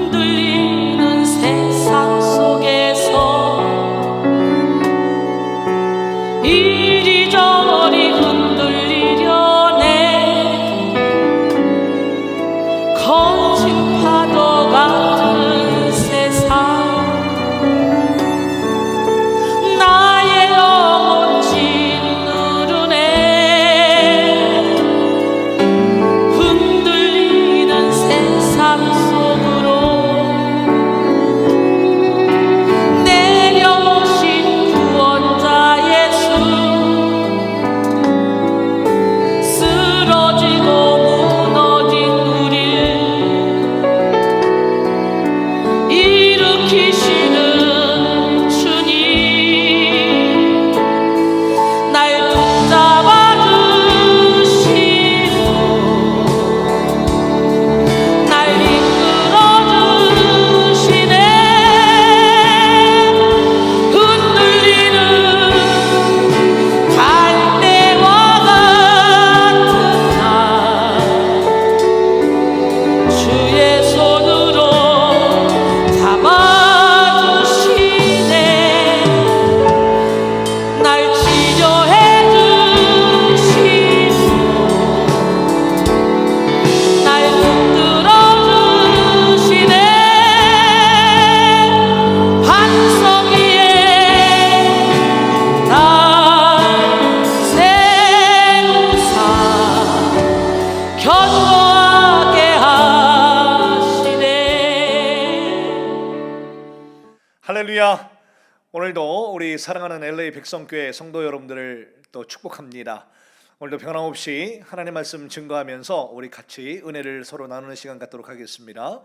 흔들리는 세상 속에서 이리저리 흔들리려네. 거친 파도 같은 세상, 나의 영혼 짓누르네. 흔들리는 세상 속으로 내려오신 구원자 예수, 쓰러지고 무너진 우릴 일으키시는 주님, 날 붙잡아 주시고 날 이끌어 주시네. 흔들리는 갈대와 같은 날, 주의 손으로 잡아주시네. 날 치료해 주시고 날 붙들어 주시네. 반석 위에 날 세우사 견고하게 하시네. 할렐루야. 오늘도 우리 사랑하는 LA 백성교회 성도 여러분들을 또 축복합니다. 오늘도 변함없이 하나님 말씀 증거하면서 우리 같이 은혜를 서로 나누는 시간 갖도록 하겠습니다.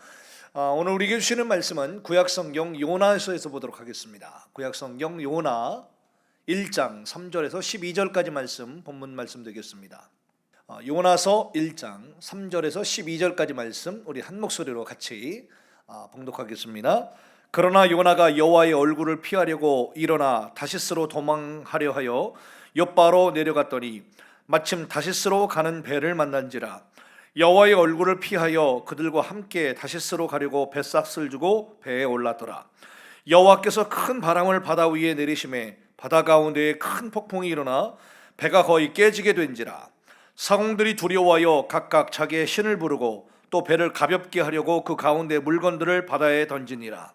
오늘 우리에게 주시는 말씀은 구약성경 요나서에서 보도록 하겠습니다. 구약성경 요나 1장 3절에서 12절까지 말씀, 본문 말씀 되겠습니다. 요나서 1장 3절에서 12절까지 말씀 우리 한 목소리로 같이 봉독하겠습니다. 그러나 요나가 여호와의 얼굴을 피하려고 일어나 다시스로 도망하려 하여 욥바로 내려갔더니 마침 다시스로 가는 배를 만난지라. 여호와의 얼굴을 피하여 그들과 함께 다시스로 가려고 뱃삭을 주고 배에 올랐더라. 여호와께서 큰 바람을 바다 위에 내리심에 바다 가운데에 큰 폭풍이 일어나 배가 거의 깨지게 된지라. 사공들이 두려워하여 각각 자기의 신을 부르고 또 배를 가볍게 하려고 그 가운데 물건들을 바다에 던지니라.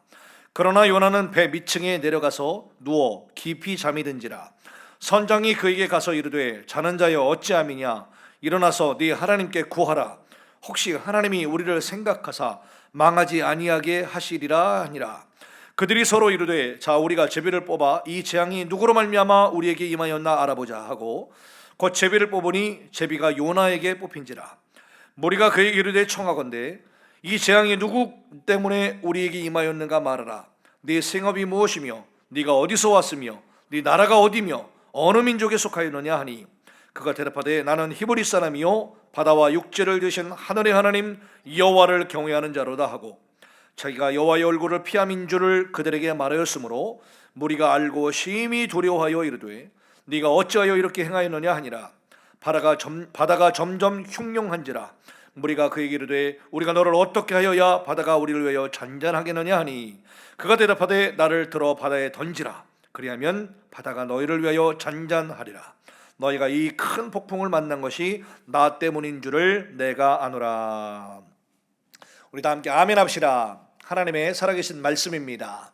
그러나 요나는 배 밑층에 내려가서 누워 깊이 잠이 든지라. 선장이 그에게 가서 이르되 자는 자여 어찌함이냐. 일어나서 네 하나님께 구하라. 혹시 하나님이 우리를 생각하사 망하지 아니하게 하시리라 하니라. 그들이 서로 이르되 자 우리가 제비를 뽑아 이 재앙이 누구로 말미암아 우리에게 임하였나 알아보자 하고 곧 제비를 뽑으니 제비가 요나에게 뽑힌지라. 무리가 그에게 이르되 청하건대 이 재앙이 누구 때문에 우리에게 임하였는가 말하라. 네 생업이 무엇이며 네가 어디서 왔으며 네 나라가 어디며 어느 민족에 속하였느냐 하니 그가 대답하되 나는 히브리 사람이요 바다와 육지를 드신 하늘의 하나님 여호와를 경외하는 자로다 하고 자기가 여호와의 얼굴을 피함인 줄을 그들에게 말하였으므로 무리가 알고 심히 두려워하여 이르되 네가 어찌하여 이렇게 행하였느냐 하니라. 바다가 점점 흉룡한지라. 무리가 그에게 이르되 우리가 너를 어떻게 하여야 바다가 우리를 위하여 잔잔하겠느냐 하니 그가 대답하되 나를 들어 바다에 던지라. 그리하면 바다가 너희를 위하여 잔잔하리라. 너희가 이 큰 폭풍을 만난 것이 나 때문인 줄을 내가 아노라. 우리 다 함께 아멘 합시다. 하나님의 살아계신 말씀입니다.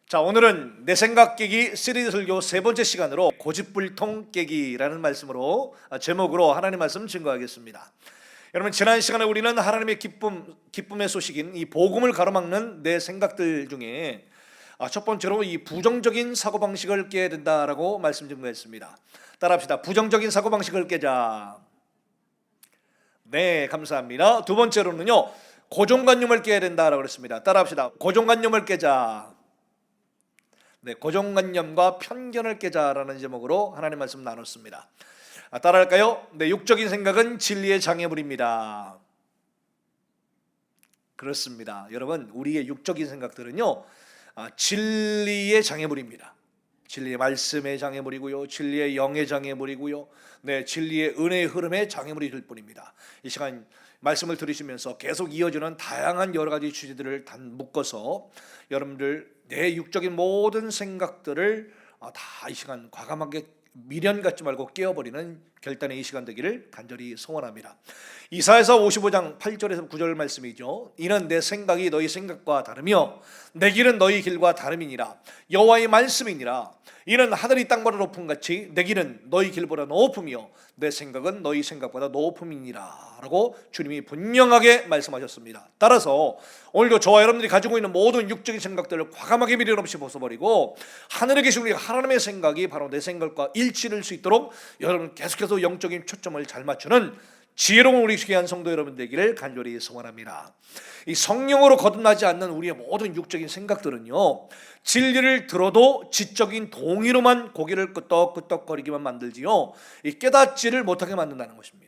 자, 오늘은 내 생각 깨기 시리즈 설교 세 번째 시간으로 고집불통 깨기라는 말씀으로 제목으로 하나님 말씀 증거하겠습니다. 여러분, 지난 시간에 우리는 하나님의 기쁨의 소식인 이 복음을 가로막는 내 생각들 중에 첫 번째로 이 부정적인 사고방식을 깨야 된다라고 말씀 증거했습니다. 따라합시다. 부정적인 사고방식을 깨자. 네, 감사합니다. 두 번째로는요, 고정관념을 깨야 된다라고 그랬습니다. 따라합시다. 고정관념을 깨자. 네, 고정관념과 편견을 깨자라는 제목으로 하나님 말씀 나눴습니다. 따라할까요? 네, 육적인 생각은 진리의 장애물입니다. 그렇습니다. 여러분, 우리의 육적인 생각들은요, 진리의 장애물입니다. 진리의 말씀의 장애물이고요, 진리의 영의 장애물이고요, 네, 진리의 은혜의 흐름의 장애물이 될 뿐입니다. 이 시간 말씀을 들으시면서 계속 이어지는 다양한 여러 가지 주제들을 단 묶어서 여러분들 내 육적인 모든 생각들을 다 이 시간 과감하게 미련 갖지 말고 깨어버리는 결단의 이 시간 되기를 간절히 소원합니다. 이사야서 55장 8절에서 9절 말씀이죠. 이는 내 생각이 너희 생각과 다르며 내 길은 너희 길과 다름이니라. 여호와의 말씀이니라. 이는 하늘이 땅보다 높음 같이 내 길은 너희 길보다 높으며 내 생각은 너희 생각보다 높음이니라 라고 주님이 분명하게 말씀하셨습니다. 따라서 오늘도 저와 여러분들이 가지고 있는 모든 육적인 생각들을 과감하게 미련 없이 벗어버리고 하늘에 계신 우리 하나님의 생각이 바로 내 생각과 일치할 수 있도록 여러분 계속해서 영적인 초점을 잘 맞추는 지혜로운 우리 귀한 성도 여러분 되기를 간절히 소원합니다. 이 성령으로 거듭나지 않는 우리의 모든 육적인 생각들은요, 진리를 들어도 지적인 동의로만 고개를 끄덕끄덕거리기만 만들지요, 이 깨닫지를 못하게 만든다는 것입니다.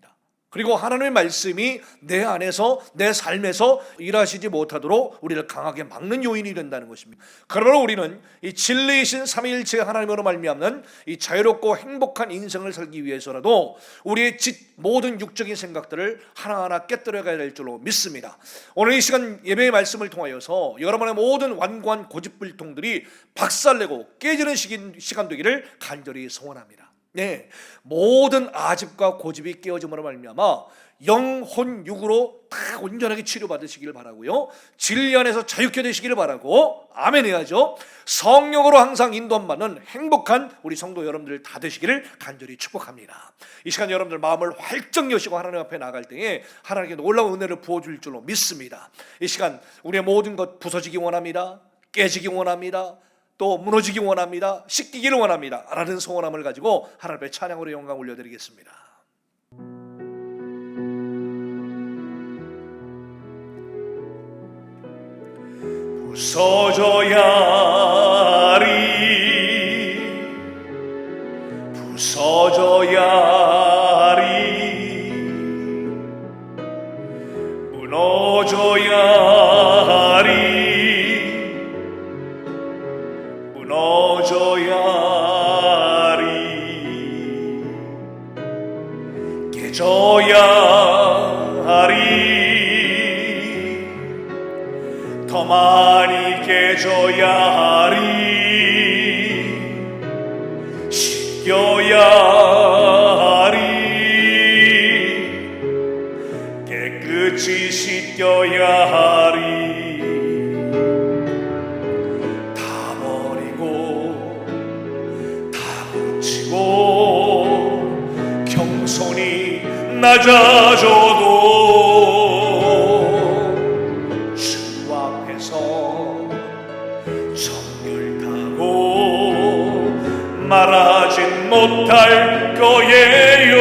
그리고 하나님의 말씀이 내 안에서 내 삶에서 일하시지 못하도록 우리를 강하게 막는 요인이 된다는 것입니다. 그러므로 우리는 이 진리이신 삼위일체 하나님으로 말미암는 이 자유롭고 행복한 인생을 살기 위해서라도 우리의 모든 육적인 생각들을 하나하나 깨뜨려가야 될 줄로 믿습니다. 오늘 이 시간 예배의 말씀을 통하여서 여러분의 모든 완고한 고집불통들이 박살내고 깨지는 시간 되기를 간절히 소원합니다. 네, 모든 아집과 고집이 깨어짐으로 말미암아 영혼 육으로 다 온전하게 치료받으시기를 바라고요, 진리 안에서 자유케 되시기를 바라고 아멘 해야죠. 성령으로 항상 인도받는 행복한 우리 성도 여러분들 다 되시기를 간절히 축복합니다. 이 시간 여러분들 마음을 활짝 여시고 하나님 앞에 나갈 때에 하나님께 놀라운 은혜를 부어줄 줄로 믿습니다. 이 시간 우리의 모든 것 부서지기 원합니다. 깨지기 원합니다. 또 무너지기 원합니다. 씻기기를 원합니다 라는 소원함을 가지고 하나님 앞에 찬양으로 영광 올려드리겠습니다. 부서져야 하리, 부서져야 하리, 무너져야 하리, 무너져야 하리, 깨져야 하리, 더 많이 깨져야 하리, 씻겨야 하리, 깨끗이 씻겨야 하리, 겸손히 낮아져도 주 앞에서 정결타고 말하진 못할 거예요.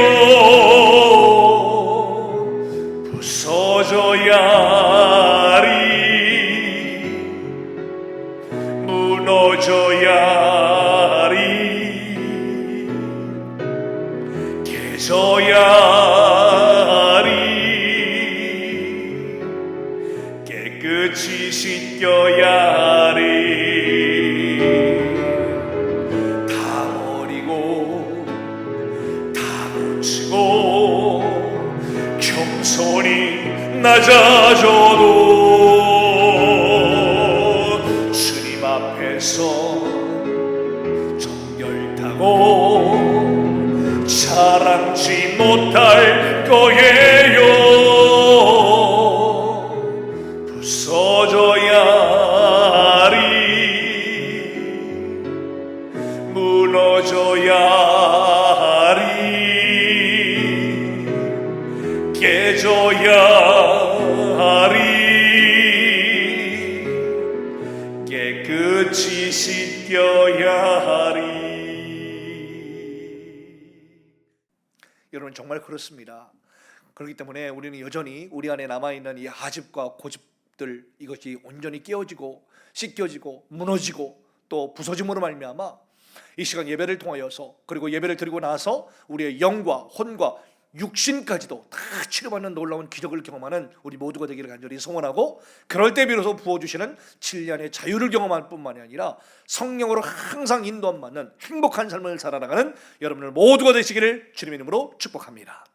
부서져야 하리, 무너져야 하리, 깨져야 하리, 깨끗이 씻겨야 하리, 다 버리고 다 고치고 겸손히 낮아져도 주님 앞에서 정결타고 사랑지 못할 거예요. 부서져야 하리, 무너져야 하리, 깨져야 하리, 깨끗이 씻겨야 하리. 여러분 정말 그렇습니다. 그렇기 때문에 우리는 여전히 우리 안에 남아있는 이 아집과 고집들, 이것이 온전히 깨어지고 씻겨지고 무너지고 또 부서짐으로 말미암아 이 시간 예배를 통하여서, 그리고 예배를 드리고 나서 우리의 영과 혼과 육신까지도 다 치료받는 놀라운 기적을 경험하는 우리 모두가 되기를 간절히 소원하고, 그럴 때 비로소 부어주시는 7년의 자유를 경험할 뿐만이 아니라 성령으로 항상 인도함받는 행복한 삶을 살아나가는 여러분들 모두가 되시기를 주님의 이름으로 축복합니다.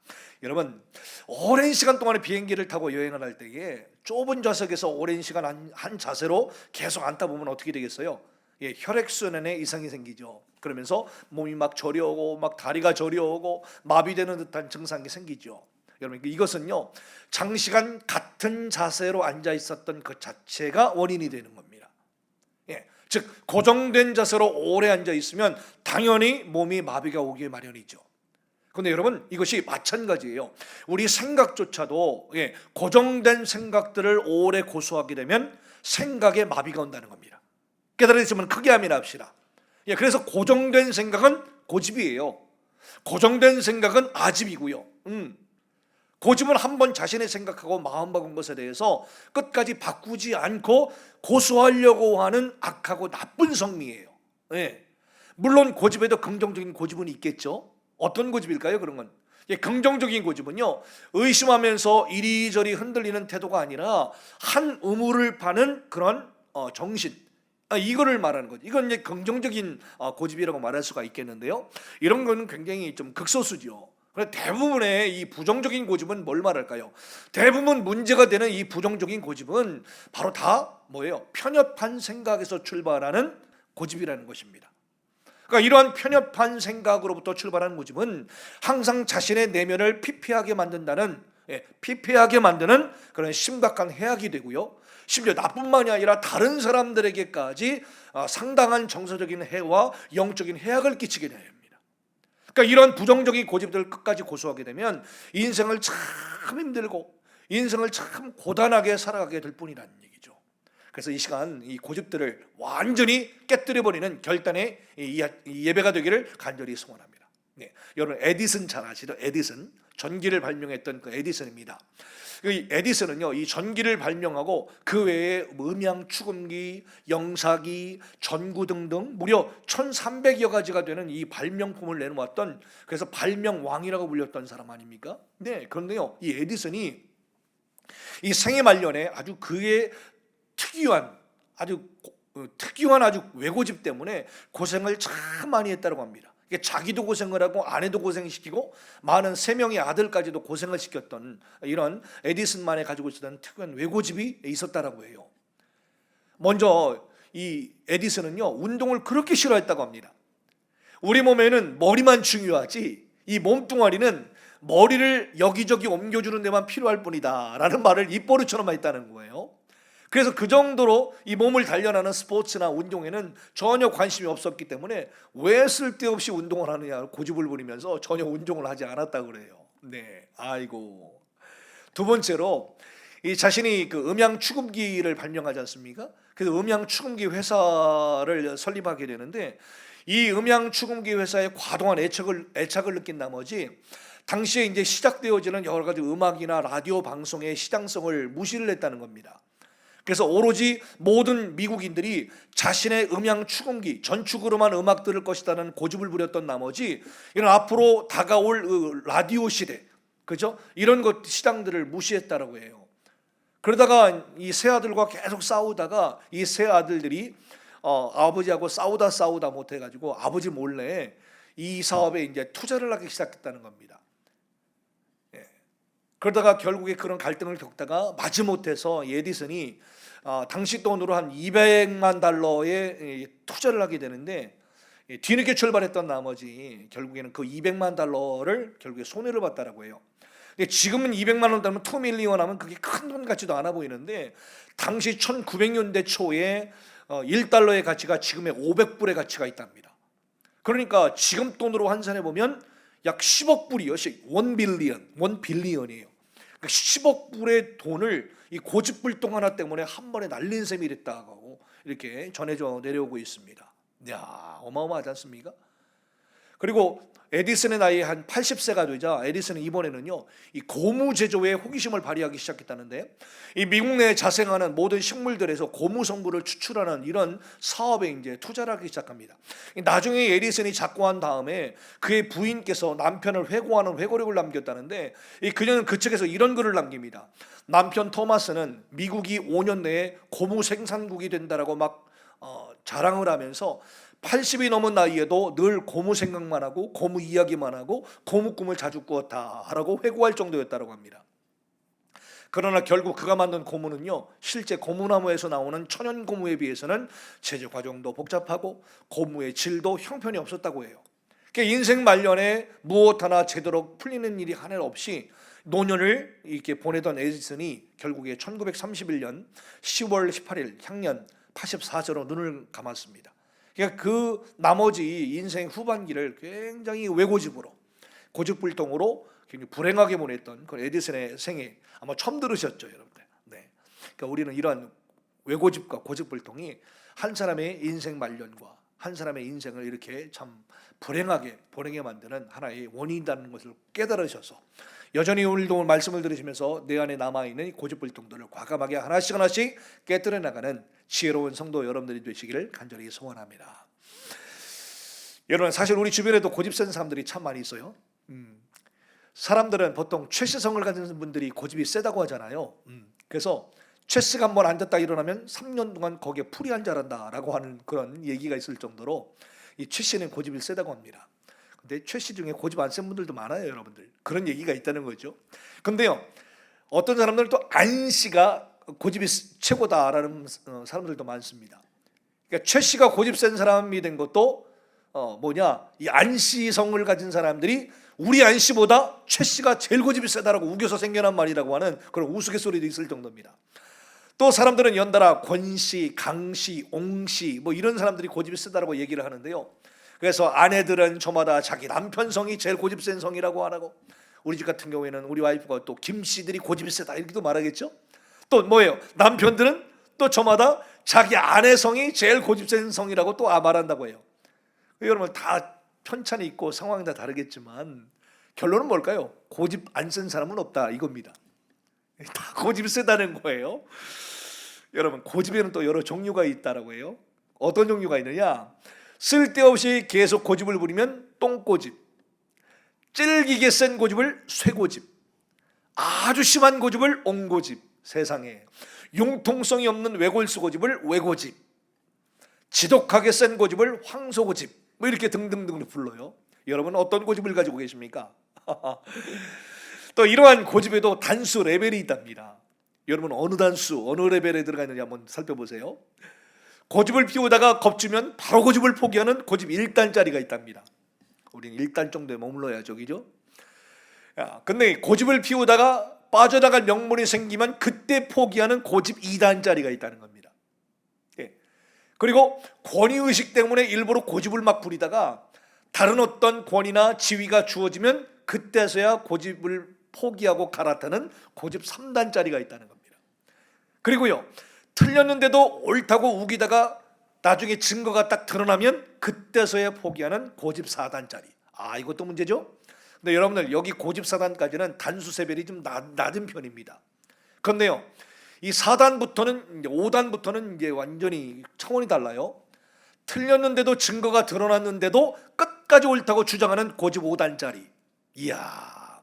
여러분, 오랜 시간 동안의 비행기를 타고 여행을 할 때에 좁은 좌석에서 오랜 시간 한 자세로 계속 앉다 보면 어떻게 되겠어요? 혈액순환에 이상이 생기죠. 그러면서 몸이 막 저려오고 막 다리가 저려오고 마비되는 듯한 증상이 생기죠. 여러분, 이것은요, 장시간 같은 자세로 앉아 있었던 그 자체가 원인이 되는 겁니다. 즉 고정된 자세로 오래 앉아 있으면 당연히 몸이 마비가 오기 마련이죠. 그런데 여러분, 이것이 마찬가지예요. 우리 생각조차도 고정된 생각들을 오래 고수하게 되면 생각에 마비가 온다는 겁니다. 깨달으시면 크게 아멘합시다. 그래서 고정된 생각은 고집이에요. 고정된 생각은 아집이고요. 고집은 한번 자신의 생각하고 마음 바꾼 것에 대해서 끝까지 바꾸지 않고 고수하려고 하는 악하고 나쁜 성미예요. 물론 고집에도 긍정적인 고집은 있겠죠. 어떤 고집일까요? 그런 건 긍정적인 고집은요, 의심하면서 이리저리 흔들리는 태도가 아니라 한 우물을 파는 그런 정신, 이거를 말하는 거죠. 이건 이제 긍정적인 고집이라고 말할 수가 있겠는데요. 이런 거는 굉장히 좀 극소수죠. 대부분의 이 부정적인 고집은 뭘 말할까요? 대부분 문제가 되는 이 부정적인 고집은 바로 다 뭐예요? 편협한 생각에서 출발하는 고집이라는 것입니다. 그러니까 이러한 편협한 생각으로부터 출발하는 고집은 항상 자신의 내면을 피폐하게 만든다는, 피폐하게 만드는 그런 심각한 해악이 되고요. 심지어 나뿐만이 아니라 다른 사람들에게까지 상당한 정서적인 해와 영적인 해악을 끼치게 됩니다. 그러니까 이런 부정적인 고집들을 끝까지 고수하게 되면 인생을 참 힘들고 인생을 참 고단하게 살아가게 될 뿐이라는 얘기죠. 그래서 이 시간 이 고집들을 완전히 깨뜨려버리는 결단의 이 예배가 되기를 간절히 소원합니다. 여러분, 에디슨 잘 아시죠? 에디슨, 전기를 발명했던 그 에디슨입니다. 이 에디슨은요, 이 전기를 발명하고 그 외에 음향 축음기, 영사기, 전구 등등 무려 1300여 가지가 되는 이 발명품을 내놓았던, 그래서 발명왕이라고 불렸던 사람 아닙니까? 그런데요, 이 에디슨이 이 생애 말년에 아주 그의 특유한 아주 외고집 때문에 고생을 참 많이 했다고 합니다. 자기도 고생을 하고 아내도 고생시키고 많은 3명의 아들까지도 고생을 시켰던 이런 에디슨만이 가지고 있었던 특유한 외고집이 있었다라고 해요. 먼저 이 에디슨은요, 운동을 그렇게 싫어했다고 합니다. 우리 몸에는 머리만 중요하지 이 몸뚱아리는 머리를 여기저기 옮겨주는 데만 필요할 뿐이다 라는 말을 입버릇처럼 했다는 거예요. 그래서 그 정도로 이 몸을 단련하는 스포츠나 운동에는 전혀 관심이 없었기 때문에 왜 쓸데없이 운동을 하느냐 고집을 부리면서 전혀 운동을 하지 않았다고 그래요. 아이고. 두 번째로 이 자신이 그 음향 축음기를 발명하지 않습니까? 그래서 음향 축음기 회사를 설립하게 되는데, 이 음향 축음기 회사에 과도한 애착을 느낀 나머지 당시에 이제 시작되어지는 여러 가지 음악이나 라디오 방송의 시장성을 무시를 했다는 겁니다. 그래서 오로지 모든 미국인들이 자신의 음향 축음기, 전축으로만 음악 들을 것이라는 고집을 부렸던 나머지 이런 앞으로 다가올 라디오 시대, 그죠? 이런 것 시장들을 무시했다라고 해요. 그러다가 이 세 아들과 계속 싸우다가 이 세 아들들이 아버지하고 싸우다 못해가지고 아버지 몰래 이 사업에 이제 투자를 하기 시작했다는 겁니다. 그러다가 결국에 그런 갈등을 겪다가 마지못해서 에디슨이 당시 돈으로 한 200만 달러의 투자를 하게 되는데, 뒤늦게 출발했던 나머지 결국에는 그 200만 달러를 결국에 손해를 봤다라고 해요. 근데 지금은 200만 원 달면 2 밀리언 하면 그게 큰 돈 같지도 않아 보이는데, 당시 1900년대 초에 1달러의 가치가 지금의 500불의 가치가 있답니다. 그러니까 지금 돈으로 환산해 보면 약 10억 불이요. 1빌리언이에요. 10억 불의 돈을 이 고집불통 하나 때문에 한 번에 날린 셈이 됐다고 이렇게 전해져 내려오고 있습니다. 이야, 어마어마하지 않습니까? 그리고 에디슨의 나이 한 80세가 되자 에디슨은 이번에는요, 이 고무 제조에 호기심을 발휘하기 시작했다는데, 이 미국 내에 자생하는 모든 식물들에서 고무 성분을 추출하는 이런 사업에 이제 투자를 하기 시작합니다. 나중에 에디슨이 작고한 다음에 그의 부인께서 남편을 회고하는 회고록을 남겼다는데, 그녀는 그 책에서 이런 글을 남깁니다. 남편 토마스는 미국이 5년 내에 고무 생산국이 된다라고 막 자랑을 하면서 80이 넘은 나이에도 늘 고무 생각만 하고 고무 이야기만 하고 고무 꿈을 자주 꾸었다라고 회고할 정도였다고 합니다. 그러나 결국 그가 만든 고무는요, 실제 고무나무에서 나오는 천연 고무에 비해서는 제조 과정도 복잡하고 고무의 질도 형편이 없었다고 해요. 그러니까 인생 말년에 무엇 하나 제대로 풀리는 일이 하나 없이 노년을 이렇게 보내던 에디슨이 결국에 1931년 10월 18일 향년 84세로 눈을 감았습니다. 그러니까 그 나머지 인생 후반기를 굉장히 외고집으로, 고집불통으로 굉장히 불행하게 보냈던 그 에디슨의 생애 아마 처음 들으셨죠, 여러분들. 네. 그러니까 우리는 이러한 외고집과 고집불통이 한 사람의 인생 말년과 한 사람의 인생을 이렇게 참 불행하게 보내게 만드는 하나의 원인이라는 것을 깨달으셔서 여전히 오늘도 말씀을 들으시면서 내 안에 남아있는 이 고집불통들을 과감하게 하나씩 깨뜨려 나가는 지혜로운 성도 여러분들이 되시기를 간절히 소원합니다. 여러분, 사실 우리 주변에도 고집 센 사람들이 참 많이 있어요. 사람들은 보통 최씨성을 가진 분들이 고집이 세다고 하잖아요. 그래서 최씨가 한번 앉았다 일어나면 3년 동안 거기에 풀이 안 자란다라고 하는 그런 얘기가 있을 정도로 이 최씨는 고집이 세다고 합니다. 근데 최씨 중에 고집 안 센 분들도 많아요, 여러분들. 그런 얘기가 있다는 거죠. 근데요, 어떤 사람들은 또 안씨가 고집이 최고다라는 사람들도 많습니다. 그러니까 최씨가 고집 센 사람이 된 것도 이 안씨성을 가진 사람들이 우리 안씨보다 최씨가 제일 고집이 세다라고 우겨서 생겨난 말이라고 하는 그런 우스갯소리도 있을 정도입니다. 또 사람들은 연달아 권씨, 강씨, 옹씨 뭐 이런 사람들이 고집이 세다라고 얘기를 하는데요. 그래서 아내들은 저마다 자기 남편 성이 제일 고집 센 성이라고 하고, 우리 집 같은 경우에는 우리 와이프가 또 김씨들이 고집이 세다 이렇게도 말하겠죠. 또 뭐예요? 남편들은 또 저마다 자기 아내 성이 제일 고집 센 성이라고 또 말한다고 해요. 여러분, 다 편차는 있고 상황이 다 다르겠지만 결론은 뭘까요? 고집 안 센 사람은 없다 이겁니다. 다 고집이 세다는 거예요. 여러분, 고집에는 또 여러 종류가 있다라고 해요. 어떤 종류가 있느냐? 쓸데없이 계속 고집을 부리면 똥고집, 찔기게 센 고집을 쇠고집, 아주 심한 고집을 옹고집, 세상에 융통성이 없는 외골수 고집을 외고집, 지독하게 센 고집을 황소고집, 뭐 이렇게 등등등으로 불러요. 여러분, 어떤 고집을 가지고 계십니까? 또 이러한 고집에도 단수 레벨이 있답니다. 여러분, 어느 단수, 어느 레벨에 들어가 있는지 한번 살펴보세요. 고집을 피우다가 겁주면 바로 고집을 포기하는 고집 1단짜리가 있답니다. 우리는 1단 정도에 머물러야죠, 그죠? 근데 고집을 피우다가 빠져나갈 명분이 생기면 그때 포기하는 고집 2단짜리가 있다는 겁니다. 그리고 권위의식 때문에 일부러 고집을 막 부리다가 다른 어떤 권위나 지위가 주어지면 그때서야 고집을 포기하고 갈아타는 고집 3단짜리가 있다는 겁니다. 그리고요, 틀렸는데도 옳다고 우기다가 나중에 증거가 딱 드러나면 그때서야 포기하는 고집 4단짜리. 이것도 문제죠. 근데 여러분들, 여기 고집 4단까지는 단수 세벨이 좀 낮은 편입니다. 그런데요, 이 4단부터는 5단부터는 이제 완전히 차원이 달라요. 틀렸는데도 증거가 드러났는데도 끝까지 옳다고 주장하는 고집 5단짜리. 이야,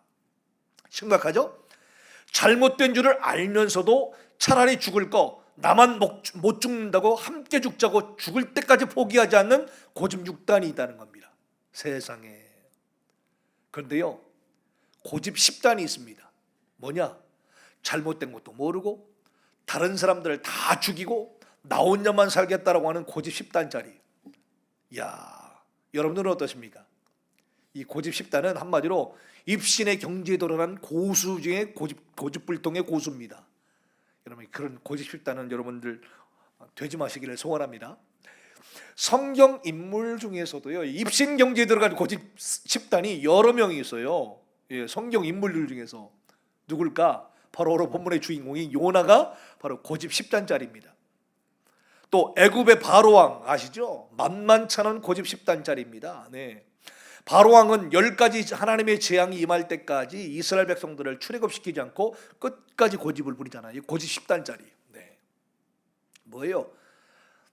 심각하죠? 잘못된 줄을 알면서도 차라리 죽을 거 나만 못 죽는다고 함께 죽자고 죽을 때까지 포기하지 않는 고집 6단이 있다는 겁니다. 세상에. 그런데요, 고집 10단이 있습니다. 뭐냐? 잘못된 것도 모르고 다른 사람들을 다 죽이고 나 혼자만 살겠다라고 하는 고집 10단짜리. 야, 여러분들은 어떠십니까? 이 고집 10단은 한마디로 입신의 경지에 도전한 고수 중에 고집불통의 고수입니다. 여러분, 그런 고집 10단은 여러분들 되지 마시기를 소원합니다. 성경 인물 중에서도요, 입신 경지에 들어간 고집 10단이 여러 명이 있어요. 성경 인물들 중에서 누굴까? 바로 오늘 본문의 주인공이 요나가 바로 고집 10단짜리입니다. 또 애굽의 바로왕 아시죠? 만만찮은 고집 10단짜리입니다. 네. 바로 왕은 10가지 하나님의 재앙이 임할 때까지 이스라엘 백성들을 출애굽시키지 않고 끝까지 고집을 부리잖아요. 이 고집 10단짜리. 네. 뭐예요?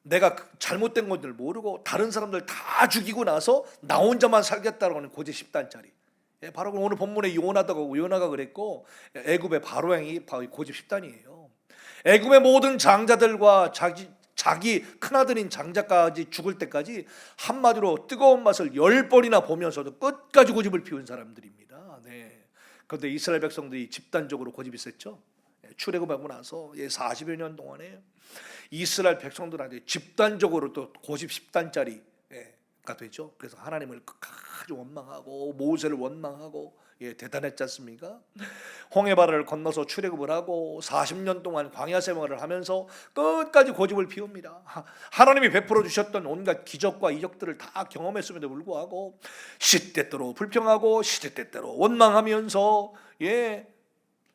내가 잘못된 건줄 모르고 다른 사람들 다 죽이고 나서 나 혼자만 살겠다고 하는 고집 10단짜리. 바로 오늘 본문에 요나가 그랬고, 애굽의 바로 왕이 바로 고집 10단이에요. 애굽의 모든 장자들과 자기 큰아들인 장자까지 죽을 때까지 한마디로 뜨거운 맛을 10번이나 보면서도 끝까지 고집을 피운 사람들입니다. 네. 그런데 이스라엘 백성들이 집단적으로 고집이 셌죠. 출애굽하고 나서 40여 년 동안에 이스라엘 백성들한테 집단적으로 또 고집 10단짜리가 되죠. 그래서 하나님을 아주 원망하고 모세를 원망하고 대단했지 않습니까? 홍해바다를 건너서 출애굽을 하고 40년 동안 광야 생활을 하면서 끝까지 고집을 피웁니다. 하나님이 베풀어 주셨던 온갖 기적과 이적들을 다 경험했음에도 불구하고 시때때로 불평하고 시때때로 원망하면서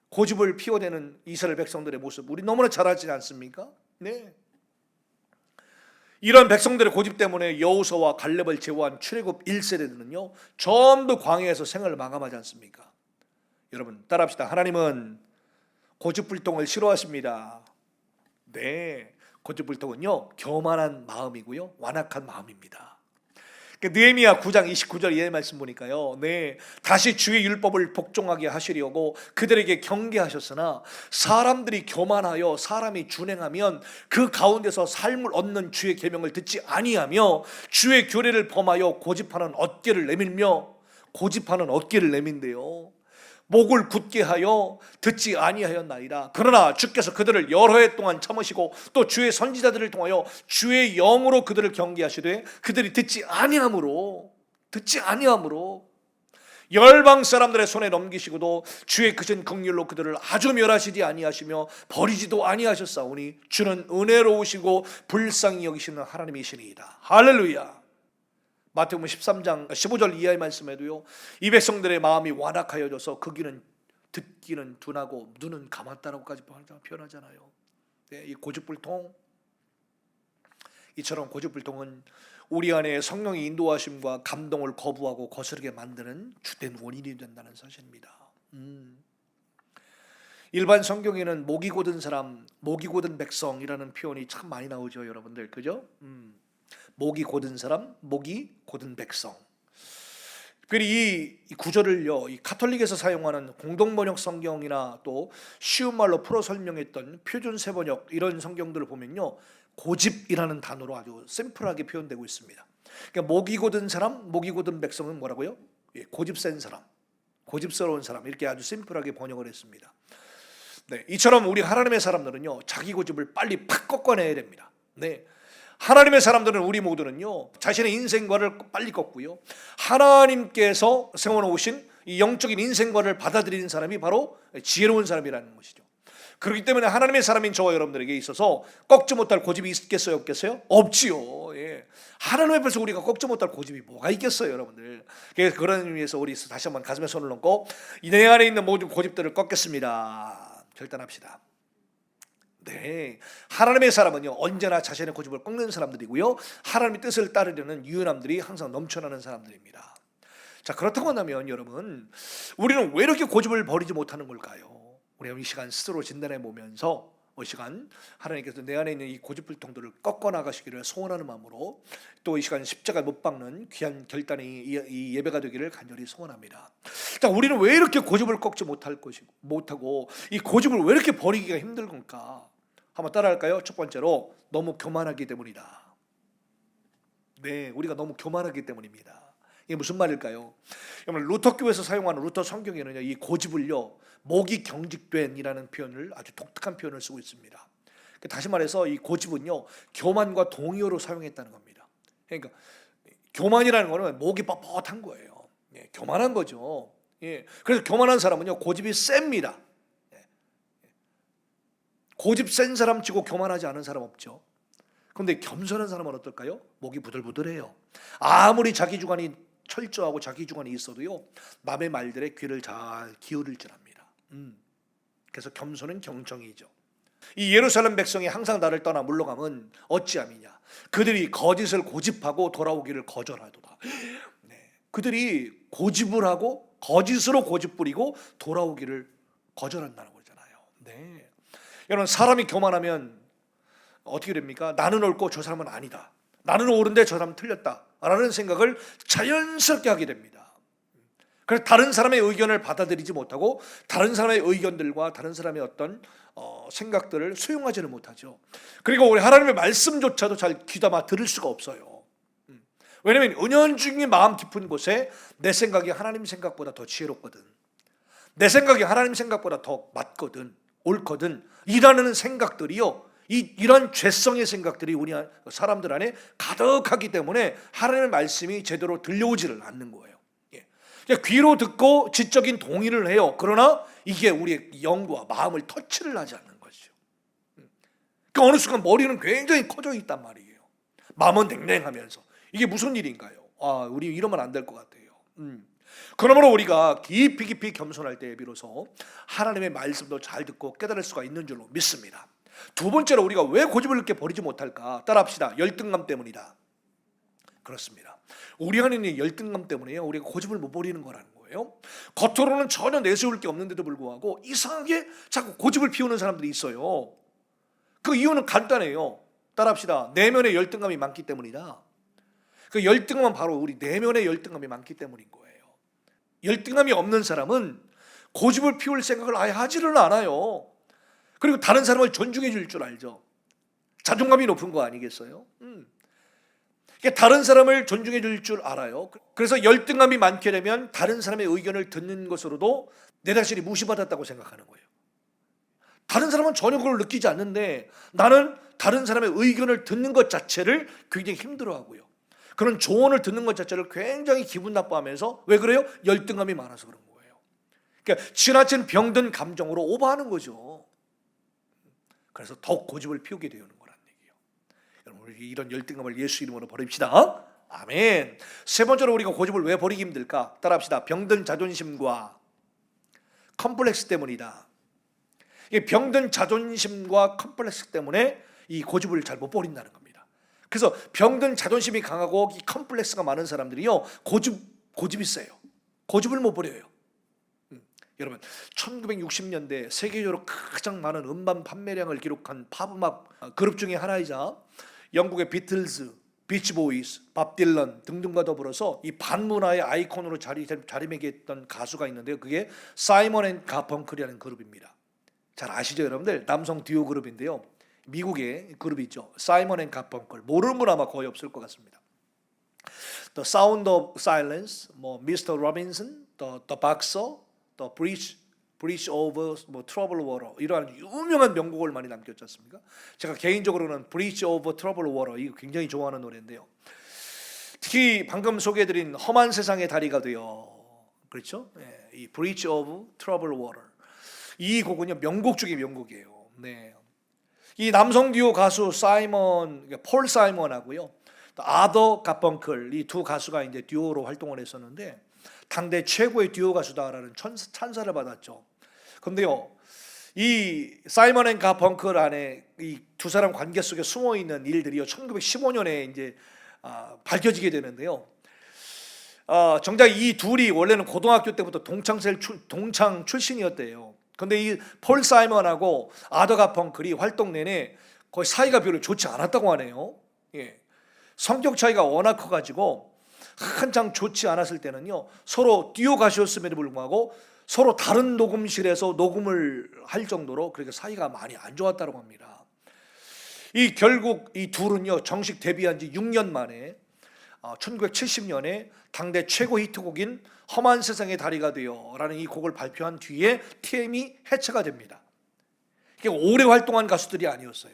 고집을 피워내는 이스라엘 백성들의 모습 우리 너무나 잘 알지 않습니까? 네. 이런 백성들의 고집 때문에 여호수아와 갈렙을 제외한 출애굽 1세대들은요 전부 광야에서 생을 마감하지 않습니까? 여러분 따라합시다. 하나님은 고집불통을 싫어하십니다. 네, 고집불통은요 교만한 마음이고요 완악한 마음입니다. 느헤미야 9장 29절 이 말씀 보니까요. 네, 다시 주의 율법을 복종하게 하시려고 그들에게 경계하셨으나 사람들이 교만하여 사람이 준행하면 그 가운데서 삶을 얻는 주의 계명을 듣지 아니하며 주의 규례를 범하여 고집하는 어깨를 내민대요. 목을 굳게 하여 듣지 아니하였나이다. 그러나 주께서 그들을 여러 해 동안 참으시고 또 주의 선지자들을 통하여 주의 영으로 그들을 경계하시되 그들이 듣지 아니함으로 열방 사람들의 손에 넘기시고도 주의 크신 긍휼로 그들을 아주 멸하시지 아니하시며 버리지도 아니하셨사오니 주는 은혜로우시고 불쌍히 여기시는 하나님이시니이다. 할렐루야. 마태복음 13장 15절 이하의 말씀에도요 이 백성들의 마음이 완악하여져서 그 귀는 듣기는 둔하고 눈은 감았다라고까지 표현하잖아요. 네, 이 고집불통 이처럼 고집불통은 우리 안에 성령의 인도하심과 감동을 거부하고 거스르게 만드는 주된 원인이 된다는 사실입니다. 일반 성경에는 목이 곧은 사람, 목이 곧은 백성이라는 표현이 참 많이 나오죠, 여러분들, 그죠? 목이 곧은 사람, 목이 곧은 백성. 그리고 이 구절을요, 이 카톨릭에서 사용하는 공동번역 성경이나 또 쉬운 말로 풀어 설명했던 표준 세번역 이런 성경들을 보면요, 고집이라는 단어로 아주 심플하게 표현되고 있습니다. 그러니까 목이 곧은 사람, 목이 곧은 백성은 뭐라고요? 고집 센 사람, 고집스러운 사람 이렇게 아주 심플하게 번역을 했습니다. 네, 이처럼 우리 하나님의 사람들은요, 자기 고집을 빨리 팍 꺾어내야 됩니다. 네. 하나님의 사람들은 우리 모두는요 자신의 인생과를 빨리 꺾고요 하나님께서 세워놓으신 이 영적인 인생과를 받아들이는 사람이 바로 지혜로운 사람이라는 것이죠. 그렇기 때문에 하나님의 사람인 저와 여러분들에게 있어서 꺾지 못할 고집이 있겠어요 없겠어요? 없지요. 하나님 앞에서 우리가 꺾지 못할 고집이 뭐가 있겠어요, 여러분들. 그래서 그런 의미에서 우리 다시 한번 가슴에 손을 얹고 내 안에 있는 모든 고집들을 꺾겠습니다. 결단합시다. 네, 하나님의 사람은요 언제나 자신의 고집을 꺾는 사람들이고요 하나님의 뜻을 따르려는 유연함들이 항상 넘쳐나는 사람들입니다. 자, 그렇다고 한다면 여러분 우리는 왜 이렇게 고집을 버리지 못하는 걸까요? 우리 이 시간 스스로 진단해 보면서 이 시간 하나님께서 내 안에 있는 이 고집불통들을 꺾어 나가시기를 소원하는 마음으로 또 이 시간 십자가 못 박는 귀한 결단이 이 예배가 되기를 간절히 소원합니다. 자, 우리는 왜 이렇게 고집을 꺾지 못하고 이 고집을 왜 이렇게 버리기가 힘든 건가? 한번 따라할까요? 첫 번째로 너무 교만하기 때문이다. 네, 우리가 너무 교만하기 때문입니다. 이게 무슨 말일까요? 여러분, 루터교에서 사용하는 루터 성경에는요 이 고집을요 목이 경직된이라는 표현을 아주 독특한 표현을 쓰고 있습니다. 다시 말해서 이 고집은요 교만과 동의어로 사용했다는 겁니다. 그러니까 교만이라는 거는 목이 뻣뻣한 거예요. 교만한 거죠. 그래서 교만한 사람은요 고집이 셉니다. 고집 센 사람 치고 교만하지 않은 사람 없죠. 그런데 겸손한 사람은 어떨까요? 목이 부들부들해요. 아무리 자기 주관이 철저하고 자기 주관이 있어도요 남의 말들에 귀를 잘 기울일 줄 압니다. 그래서 겸손은 경청이죠. 이 예루살렘 백성이 항상 나를 떠나 물러가면 어찌함이냐? 그들이 거짓을 고집하고 돌아오기를 거절하도다. 네, 그들이 고집을 하고 거짓으로 고집 부리고 돌아오기를 거절한다는 거잖아요. 네. 여러분, 사람이 교만하면 어떻게 됩니까? 나는 옳고 저 사람은 아니다. 나는 옳은데 저 사람은 틀렸다 라는 생각을 자연스럽게 하게 됩니다. 그래서 다른 사람의 의견을 받아들이지 못하고 다른 사람의 의견들과 다른 사람의 어떤 생각들을 수용하지를 못하죠. 그리고 우리 하나님의 말씀조차도 잘 귀담아 들을 수가 없어요. 왜냐하면 은연중에 마음 깊은 곳에 내 생각이 하나님 생각보다 더 지혜롭거든, 내 생각이 하나님 생각보다 더 맞거든, 옳거든 이라는 생각들이요, 이런 죄성의 생각들이 우리 사람들 안에 가득하기 때문에 하나님의 말씀이 제대로 들려오지를 않는 거예요. 그러니까 귀로 듣고 지적인 동의를 해요. 그러나 이게 우리의 영과 마음을 터치를 하지 않는 거죠. 그러니까 어느 순간 머리는 굉장히 커져 있단 말이에요. 마음은 냉랭하면서 이게 무슨 일인가요? 우리 이러면 안 될 것 같아요. 그러므로 우리가 깊이 겸손할 때에 비로소 하나님의 말씀도 잘 듣고 깨달을 수가 있는 줄로 믿습니다. 두 번째로 우리가 왜 고집을 이렇게 버리지 못할까? 따라합시다. 열등감 때문이다. 그렇습니다. 우리 안에 있는 열등감 때문에요, 우리가 고집을 못 버리는 거라는 거예요. 겉으로는 전혀 내세울 게 없는데도 불구하고 이상하게 자꾸 고집을 피우는 사람들이 있어요. 그 이유는 간단해요. 따라합시다. 내면의 열등감이 많기 때문이다. 그 열등감은 바로 우리 내면의 열등감이 많기 때문인 거예요. 열등감이 없는 사람은 고집을 피울 생각을 아예 하지를 않아요. 그리고 다른 사람을 존중해 줄 줄 알죠. 자존감이 높은 거 아니겠어요? 다른 사람을 존중해 줄 줄 알아요. 그래서 열등감이 많게 되면 다른 사람의 의견을 듣는 것으로도 내 자신이 무시받았다고 생각하는 거예요. 다른 사람은 전혀 그걸 느끼지 않는데 나는 다른 사람의 의견을 듣는 것 자체를 굉장히 힘들어하고요, 그런 조언을 듣는 것 자체를 굉장히 기분 나빠하면서, 왜 그래요? 열등감이 많아서 그런 거예요. 그러니까 지나친 병든 감정으로 오버하는 거죠. 그래서 더욱 고집을 피우게 되는 거란 얘기예요. 여러분, 우리 이런 열등감을 예수 이름으로 버립시다. 아멘. 세 번째로 우리가 고집을 왜 버리기 힘들까? 따라합시다. 병든 자존심과 컴플렉스 때문이다. 이 병든 자존심과 컴플렉스 때문에 이 고집을 잘 못 버린다는 겁니다. 그래서 병든 자존심이 강하고 이 컴플렉스가 많은 사람들이요, 고집이 세요. 고집을 못 버려요. 여러분, 1960년대 세계적으로 가장 많은 음반 판매량을 기록한 팝음악 그룹 중에 하나이자 영국의 비틀즈, 비치보이스, 밥 딜런 등등과 더불어서 이 반문화의 아이콘으로 자리매김했던 가수가 있는데요, 그게 사이먼 앤 가펑클이라는 그룹입니다. 잘 아시죠, 여러분들? 남성 듀오 그룹인데요, 미국의 그룹이 있죠. 사이먼 앤 가펑클. 모르는 분 아마 거의 없을 것 같습니다. The Sound of Silence, Mr. Robinson, The Boxer, The Bridge over Troubled Water, 이러한 유명한 명곡을 많이 남겼지 않습니까? 제가 개인적으로는 Bridge over Troubled Water 이거 굉장히 좋아하는 노래인데요, 특히 방금 소개해드린 험한 세상의 다리가 되어, 그렇죠? 네, 이 Bridge over Troubled Water 이 곡은요, 명곡 중에 명곡이에요. 네. 이 남성 듀오 가수 폴 사이먼하고요, 아더 가펑클 이 두 가수가 이제 듀오로 활동을 했었는데 당대 최고의 듀오 가수다라는 찬사를 받았죠. 그런데요, 이 사이먼 앤 가펑클 안에 이 두 사람 관계 속에 숨어 있는 일들이요, 1915년에 이제 밝혀지게 되는데요. 정작 이 둘이 원래는 고등학교 때부터 동창 출신이었대요. 근데 이 폴 사이먼하고 아더 가펑클이 활동 내내 거의 사이가 별로 좋지 않았다고 하네요. 성격 차이가 워낙 커가지고 한창 좋지 않았을 때는요, 서로 듀오 가수였음에도 불구하고 서로 다른 녹음실에서 녹음을 할 정도로 그렇게 사이가 많이 안 좋았다고 합니다. 결국 이 둘은요, 정식 데뷔한 지 6년 만에 1970년에 당대 최고 히트곡인 험한 세상의 다리가 되어 라는 이 곡을 발표한 뒤에 TM이 해체가 됩니다. 이게 오래 활동한 가수들이 아니었어요.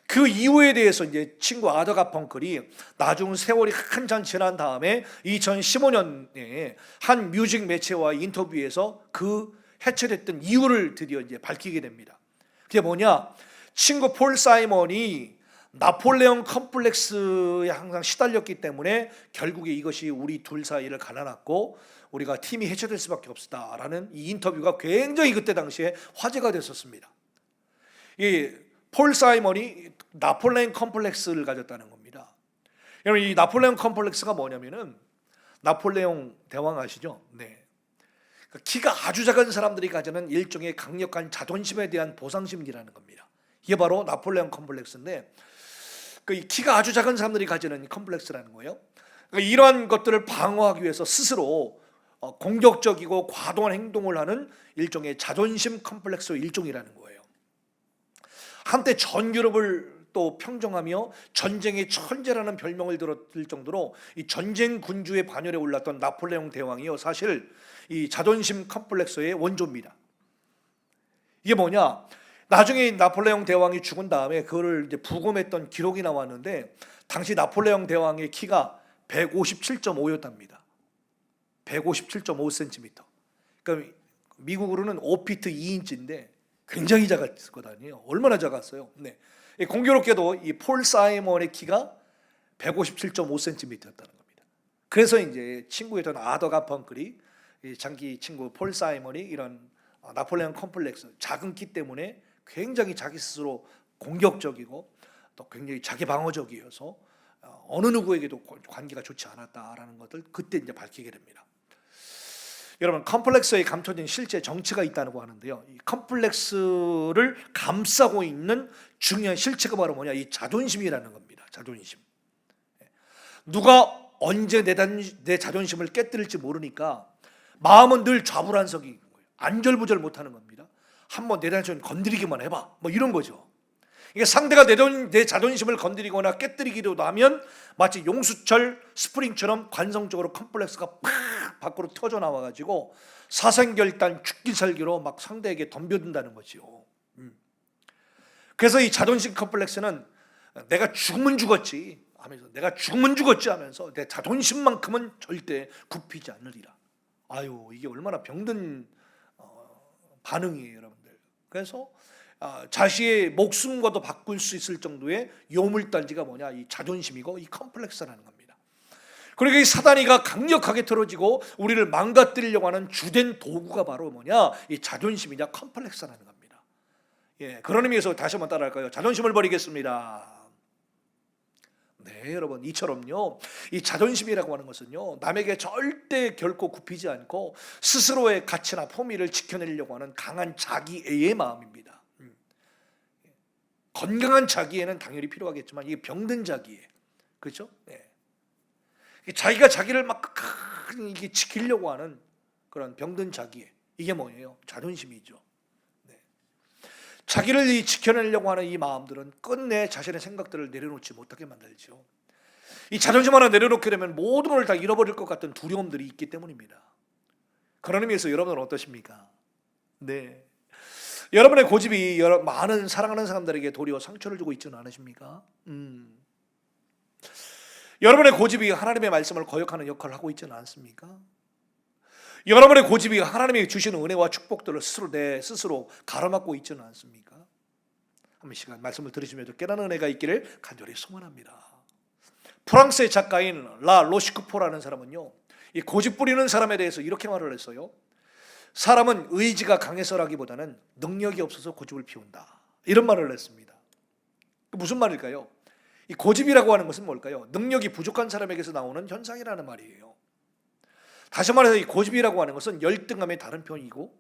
그 이유에 대해서 이제 친구 아더 가펑클이 나중 세월이 한참 지난 다음에 2015년에 한 뮤직 매체와의 인터뷰에서 그 해체됐던 이유를 드디어 이제 밝히게 됩니다. 그게 뭐냐? 친구 폴 사이먼이 나폴레옹 컴플렉스에 항상 시달렸기 때문에 결국에 이것이 우리 둘 사이를 갈라놨고 우리가 팀이 해체될 수밖에 없다라는 이 인터뷰가 굉장히 그때 당시에 화제가 됐었습니다. 이 폴 사이먼이 나폴레옹 컴플렉스를 가졌다는 겁니다. 여러분, 이 나폴레옹 컴플렉스가 뭐냐면은 나폴레옹 대왕 아시죠? 네. 키가 아주 작은 사람들이 가지는 일종의 강력한 자존심에 대한 보상심리라는 겁니다. 이게 바로 나폴레옹 컴플렉스인데, 그 키가 아주 작은 사람들이 가지는 컴플렉스라는 거예요. 그러니까 이러한 것들을 방어하기 위해서 스스로 공격적이고 과도한 행동을 하는 일종의 자존심 컴플렉스의 일종이라는 거예요. 한때 전 유럽을 또 평정하며 전쟁의 천재라는 별명을 들었을 정도로 이 전쟁 군주의 반열에 올랐던 나폴레옹 대왕이요, 사실 이 자존심 컴플렉스의 원조입니다. 이게 뭐냐? 나중에 나폴레옹 대왕이 죽은 다음에 그거를 이제 부검했던 기록이 나왔는데, 당시 나폴레옹 대왕의 키가 157.5였답니다. 157.5cm. 그러니까 미국으로는 5피트 2인치인데 굉장히 작았거든요. 얼마나 작았어요? 네. 공교롭게도 이 폴 사이먼의 키가 157.5cm였다는 겁니다. 그래서 이제 친구였던 아더 가펑클이, 장기 친구 폴 사이먼이 이런 나폴레옹 컴플렉스, 작은 키 때문에 굉장히 자기 스스로 공격적이고 또 굉장히 자기 방어적이어서 어느 누구에게도 관계가 좋지 않았다라는 것을 그때 이제 밝히게 됩니다. 여러분, 컴플렉스에 감춰진 실제 정체가 있다고 하는데요. 이 컴플렉스를 감싸고 있는 중요한 실체가 바로 뭐냐? 이 자존심이라는 겁니다. 자존심. 누가 언제 내 자존심을 깨뜨릴지 모르니까 마음은 늘 좌불안석인 거예요. 안절부절 못하는 겁니다. 한번 내 자존심 건드리기만 해봐, 뭐 이런 거죠. 이게 상대가 내 자존심을 건드리거나 깨뜨리기로 하면 마치 용수철 스프링처럼 관성적으로 컴플렉스가 팍 밖으로 터져 나와가지고 사생결단 죽기 살기로 막 상대에게 덤벼든다는 거지요. 그래서 이 자존심 컴플렉스는 내가 죽으면 죽었지 하면서, 내가 죽으면 죽었지 하면서 내 자존심만큼은 절대 굽히지 않으리라. 아유, 이게 얼마나 병든 반응이에요, 여러분들. 그래서 자신의 목숨과도 바꿀 수 있을 정도의 요물단지가 뭐냐? 이 자존심이고 이 컴플렉스라는 겁니다. 그러니까 이 사단이가 강력하게 틀어지고 우리를 망가뜨리려고 하는 주된 도구가 바로 뭐냐? 이 자존심이냐 컴플렉스라는 겁니다. 예, 그런 의미에서 다시 한번 따라할까요? 자존심을 버리겠습니다. 네, 여러분, 이처럼요, 이 자존심이라고 하는 것은요, 남에게 절대 결코 굽히지 않고 스스로의 가치나 품위를 지켜내려고 하는 강한 자기애의 마음입니다. 건강한 자기애는 당연히 필요하겠지만 이게 병든 자기애, 그렇죠? 네. 자기가 자기를 막 이게 지키려고 하는 그런 병든 자기애, 이게 뭐예요? 자존심이죠. 네. 자기를 지켜내려고 하는 이 마음들은 끝내 자신의 생각들을 내려놓지 못하게 만들죠. 이 자존심 하나 내려놓게 되면 모든 걸 다 잃어버릴 것 같은 두려움들이 있기 때문입니다. 그런 의미에서 여러분은 어떠십니까? 네. 여러분의 고집이 많은 사랑하는 사람들에게 도리어 상처를 주고 있지는 않으십니까? 여러분의 고집이 하나님의 말씀을 거역하는 역할을 하고 있지는 않습니까? 여러분의 고집이 하나님이 주시는 은혜와 축복들을 내 스스로 가로막고 있지는 않습니까? 한 시간 말씀을 들으시면서 깨닫는 은혜가 있기를 간절히 소원합니다. 프랑스의 작가인 라 로시크포라는 사람은요, 이 고집 부리는 사람에 대해서 이렇게 말을 했어요. 사람은 의지가 강해서라기보다는 능력이 없어서 고집을 피운다, 이런 말을 했습니다. 무슨 말일까요? 이 고집이라고 하는 것은 뭘까요? 능력이 부족한 사람에게서 나오는 현상이라는 말이에요. 다시 말해서 이 고집이라고 하는 것은 열등감의 다른 표현이고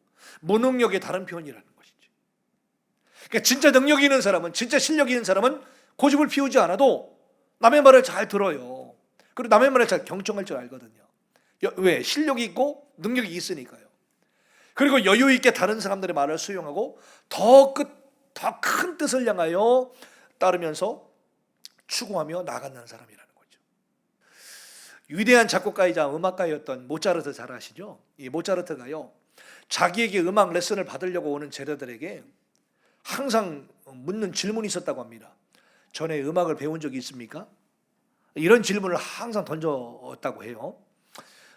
무능력의 다른 표현이라는 것이죠. 그러니까 진짜 능력이 있는 사람은, 진짜 실력이 있는 사람은 고집을 피우지 않아도 남의 말을 잘 들어요. 그리고 남의 말을 잘 경청할 줄 알거든요. 왜? 실력이 있고 능력이 있으니까요. 그리고 여유 있게 다른 사람들의 말을 수용하고 더 큰 뜻을 향하여 따르면서 추구하며 나아가는 사람이라는 거죠. 위대한 작곡가이자 음악가였던 모차르트 잘 아시죠? 이 모차르트가요, 자기에게 음악 레슨을 받으려고 오는 제자들에게 항상 묻는 질문이 있었다고 합니다. 전에 음악을 배운 적이 있습니까? 이런 질문을 항상 던졌다고 해요.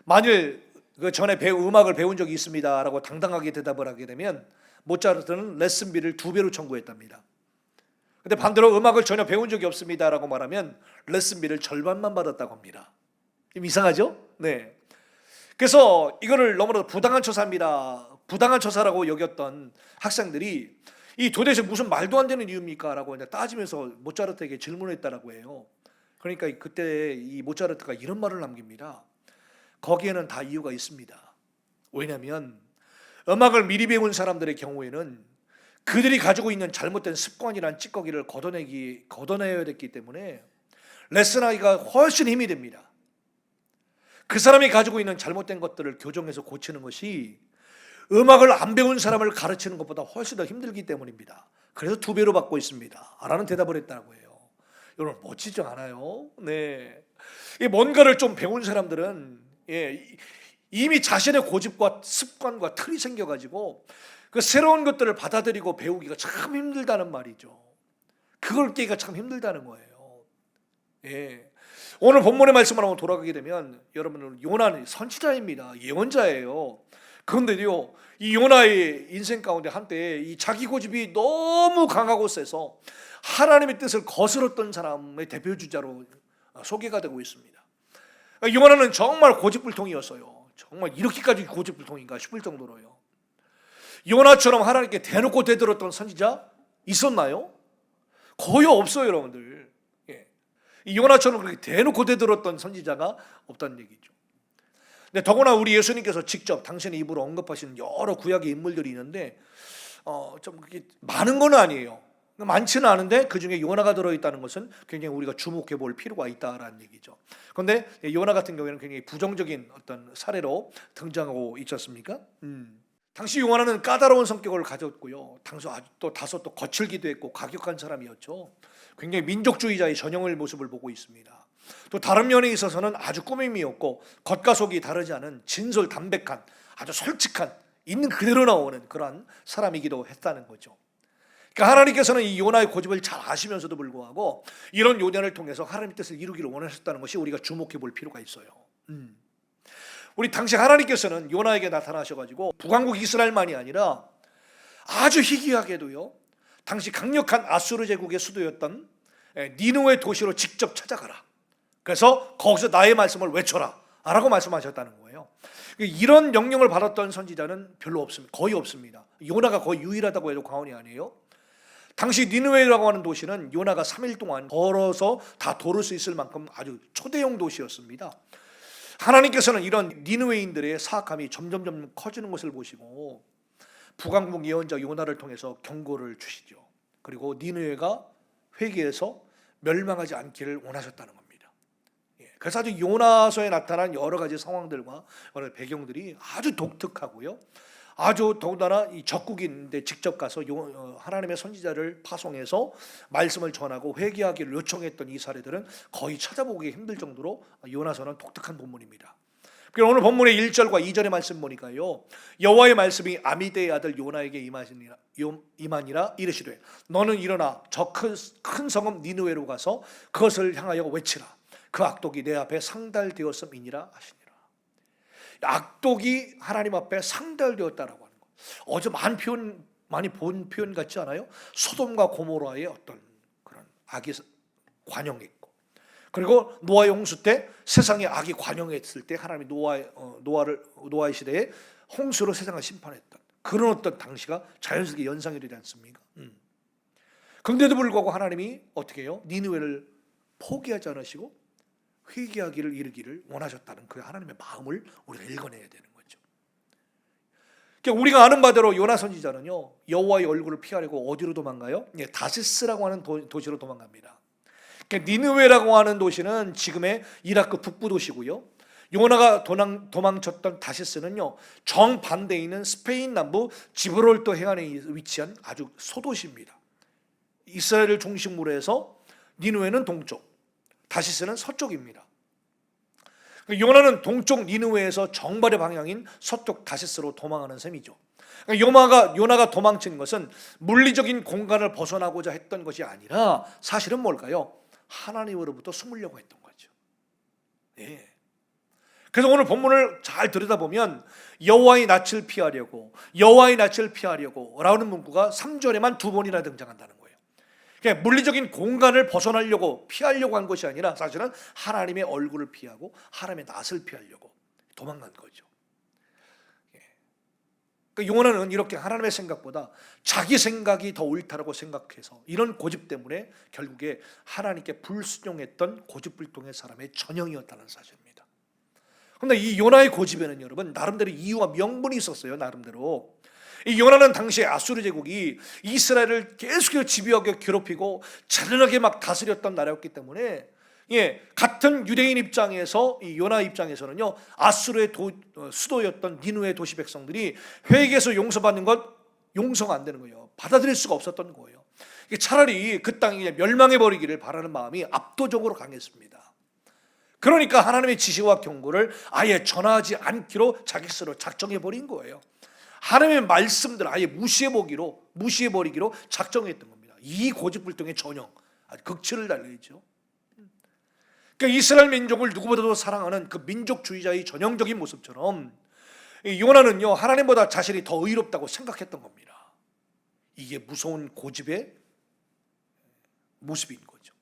만일 그 전에 음악을 배운 적이 있습니다라고 당당하게 대답을 하게 되면 모차르트는 레슨비를 2배로 청구했답니다. 근데 반대로 음악을 전혀 배운 적이 없습니다라고 말하면 레슨비를 절반만 받았다고 합니다. 좀 이상하죠? 네. 그래서 이거를 너무나 부당한 처사입니다. 부당한 처사라고 여겼던 학생들이 이 도대체 무슨 말도 안 되는 이유입니까? 라고 따지면서 모차르트에게 질문했다라고 해요. 그러니까 그때 이 모차르트가 이런 말을 남깁니다. 거기에는 다 이유가 있습니다. 왜냐하면 음악을 미리 배운 사람들의 경우에는 그들이 가지고 있는 잘못된 습관이란 찌꺼기를 걷어내야 됐기 때문에 레슨하기가 훨씬 힘이 됩니다. 그 사람이 가지고 있는 잘못된 것들을 교정해서 고치는 것이 음악을 안 배운 사람을 가르치는 것보다 훨씬 더 힘들기 때문입니다. 그래서 2배로 받고 있습니다 라는 대답을 했다고 해요. 여러분 멋지지 않아요? 네. 뭔가를 좀 배운 사람들은 이미 자신의 고집과 습관과 틀이 생겨가지고 그 새로운 것들을 받아들이고 배우기가 참 힘들다는 말이죠. 그걸 깨기가 참 힘들다는 거예요. 오늘 본문의 말씀을 한번 돌아가게 되면 여러분은 요나는 선지자입니다. 예언자예요. 그런데요, 이 요나의 인생 가운데 한때 이 자기 고집이 너무 강하고 세서 하나님의 뜻을 거스렀던 사람의 대표주자로 소개가 되고 있습니다. 요나는 정말 고집불통이었어요. 정말 이렇게까지 고집불통인가 싶을 정도로요. 요나처럼 하나님께 대놓고 대들었던 선지자 있었나요? 거의 없어요, 여러분들. 이 요나처럼 그렇게 대놓고 대들었던 선지자가 없다는 얘기죠. 근데 더구나 우리 예수님께서 직접 당신의 입으로 언급하신 여러 구약의 인물들이 있는데 좀 그렇게 많은 건 아니에요. 많지는 않은데 그 중에 요나가 들어있다는 것은 굉장히 우리가 주목해 볼 필요가 있다라는 얘기죠. 그런데 요나 같은 경우에는 굉장히 부정적인 어떤 사례로 등장하고 있지 않습니까? 당시 요나는 까다로운 성격을 가졌고요. 또 다소 또 거칠기도 했고 과격한 사람이었죠. 굉장히 민족주의자의 전형의 모습을 보고 있습니다. 또 다른 면에 있어서는 아주 꾸밈이었고 겉과 속이 다르지 않은 진솔 담백한 아주 솔직한 있는 그대로 나오는 그러한 사람이기도 했다는 거죠. 그러니까 하나님께서는 이 요나의 고집을 잘 아시면서도 불구하고 이런 요나를 통해서 하나님의 뜻을 이루기를 원하셨다는 것이 우리가 주목해 볼 필요가 있어요. 우리 당시 하나님께서는 요나에게 나타나셔가지고 북왕국 이스라엘만이 아니라 아주 희귀하게도요, 당시 강력한 아수르 제국의 수도였던 니느웨 도시로 직접 찾아가라. 그래서 거기서 나의 말씀을 외쳐라 라고 말씀하셨다는 거예요. 이런 명령을 받았던 선지자는 별로 없습니다. 거의 없습니다. 요나가 거의 유일하다고 해도 과언이 아니에요. 당시 니느웨라고 하는 도시는 요나가 3일 동안 걸어서 다 도를 수 있을 만큼 아주 초대형 도시였습니다. 하나님께서는 이런 니느웨인들의 사악함이 점점 커지는 것을 보시고 북왕국 예언자 요나를 통해서 경고를 주시죠. 그리고 니느웨가 회개해서 멸망하지 않기를 원하셨다는 겁니다. 그래서 아주 요나서에 나타난 여러 가지 상황들과 여러 배경들이 아주 독특하고요, 아주 더군다나 이 적국인데 직접 가서 하나님의 선지자를 파송해서 말씀을 전하고 회개하기를 요청했던 이 사례들은 거의 찾아보기 힘들 정도로 요나서는 독특한 본문입니다. 그리고 오늘 본문의 1절과 2절의 말씀 보니까요, 여호와의 말씀이 아미대의 아들 요나에게 임하니라 이르시되 너는 일어나 저 큰 성읍 니느웨로 가서 그것을 향하여 외치라. 그 악독이 내 앞에 상달되었음이니라 하시니라. 악독이 하나님 앞에 상달되었다라고 하는 것. 어제 많이 본 표현 같지 않아요? 소돔과 고모라의 어떤 그런 악이 관영했고, 그리고 노아의 홍수 때 세상에 악이 관영했을 때 하나님이 노아의 시대에 홍수로 세상을 심판했던 그런 어떤 당시가 자연스럽게 연상이 되지 않습니까? 그런데도 불구하고 하나님이 어떻게 해요? 니느웨를 포기하지 않으시고 회개하기를 이르기를 원하셨다는 그 하나님의 마음을 우리가 읽어내야 되는 거죠. 그러니까 우리가 아는 바대로 요나 선지자는요, 여호와의 얼굴을 피하려고 어디로 도망가요? 다시스라고 하는 도시로 도망갑니다. 그러니까 니느웨라고 하는 도시는 지금의 이라크 북부 도시고요, 요나가 도망쳤던 다시스는요, 정반대에 있는 스페인 남부 지브롤터 해안에 위치한 아주 소도시입니다. 이스라엘을 중심으로 해서 니느웨는 동쪽, 다시스는 서쪽입니다. 요나는 동쪽 니느웨에서 정발의 방향인 서쪽 다시스로 도망하는 셈이죠. 요나가 도망친 것은 물리적인 공간을 벗어나고자 했던 것이 아니라 사실은 뭘까요? 하나님으로부터 숨으려고 했던 거죠. 그래서 오늘 본문을 잘 들여다보면 여호와의 낯을 피하려고 라는 문구가 3절에만 2번이나 등장한다는 거예요. 그러니까 물리적인 공간을 벗어나려고 피하려고 한 것이 아니라 사실은 하나님의 얼굴을 피하고 하나님의 낯을 피하려고 도망간 거죠. 그러니까 요나는 이렇게 하나님의 생각보다 자기 생각이 더 옳다라고 생각해서 이런 고집 때문에 결국에 하나님께 불순종했던 고집불통의 사람의 전형이었다는 사실입니다. 근데 이 요나의 고집에는 여러분 나름대로 이유와 명분이 있었어요. 나름대로. 이 요나는 당시에 아수르 제국이 이스라엘을 계속해서 지배하고 괴롭히고 잔인하게 막 다스렸던 나라였기 때문에 같은 유대인 입장에서 이 요나 입장에서는요 아수르의 수도였던 니누의 도시 백성들이 회개해서 용서받는 것 용서가 안 되는 거예요. 받아들일 수가 없었던 거예요. 차라리 그 땅이 멸망해 버리기를 바라는 마음이 압도적으로 강했습니다. 그러니까 하나님의 지시와 경고를 아예 전하지 않기로 자기 스스로 작정해 버린 거예요. 하나님의 말씀들을 아예 무시해 버리기로 작정했던 겁니다. 이 고집불통의 전형, 아주 극치를 달려있죠. 그러니까 이스라엘 민족을 누구보다도 사랑하는 그 민족주의자의 전형적인 모습처럼 이 요나는요 하나님보다 자신이 더 의롭다고 생각했던 겁니다. 이게 무서운 고집의 모습인 거죠.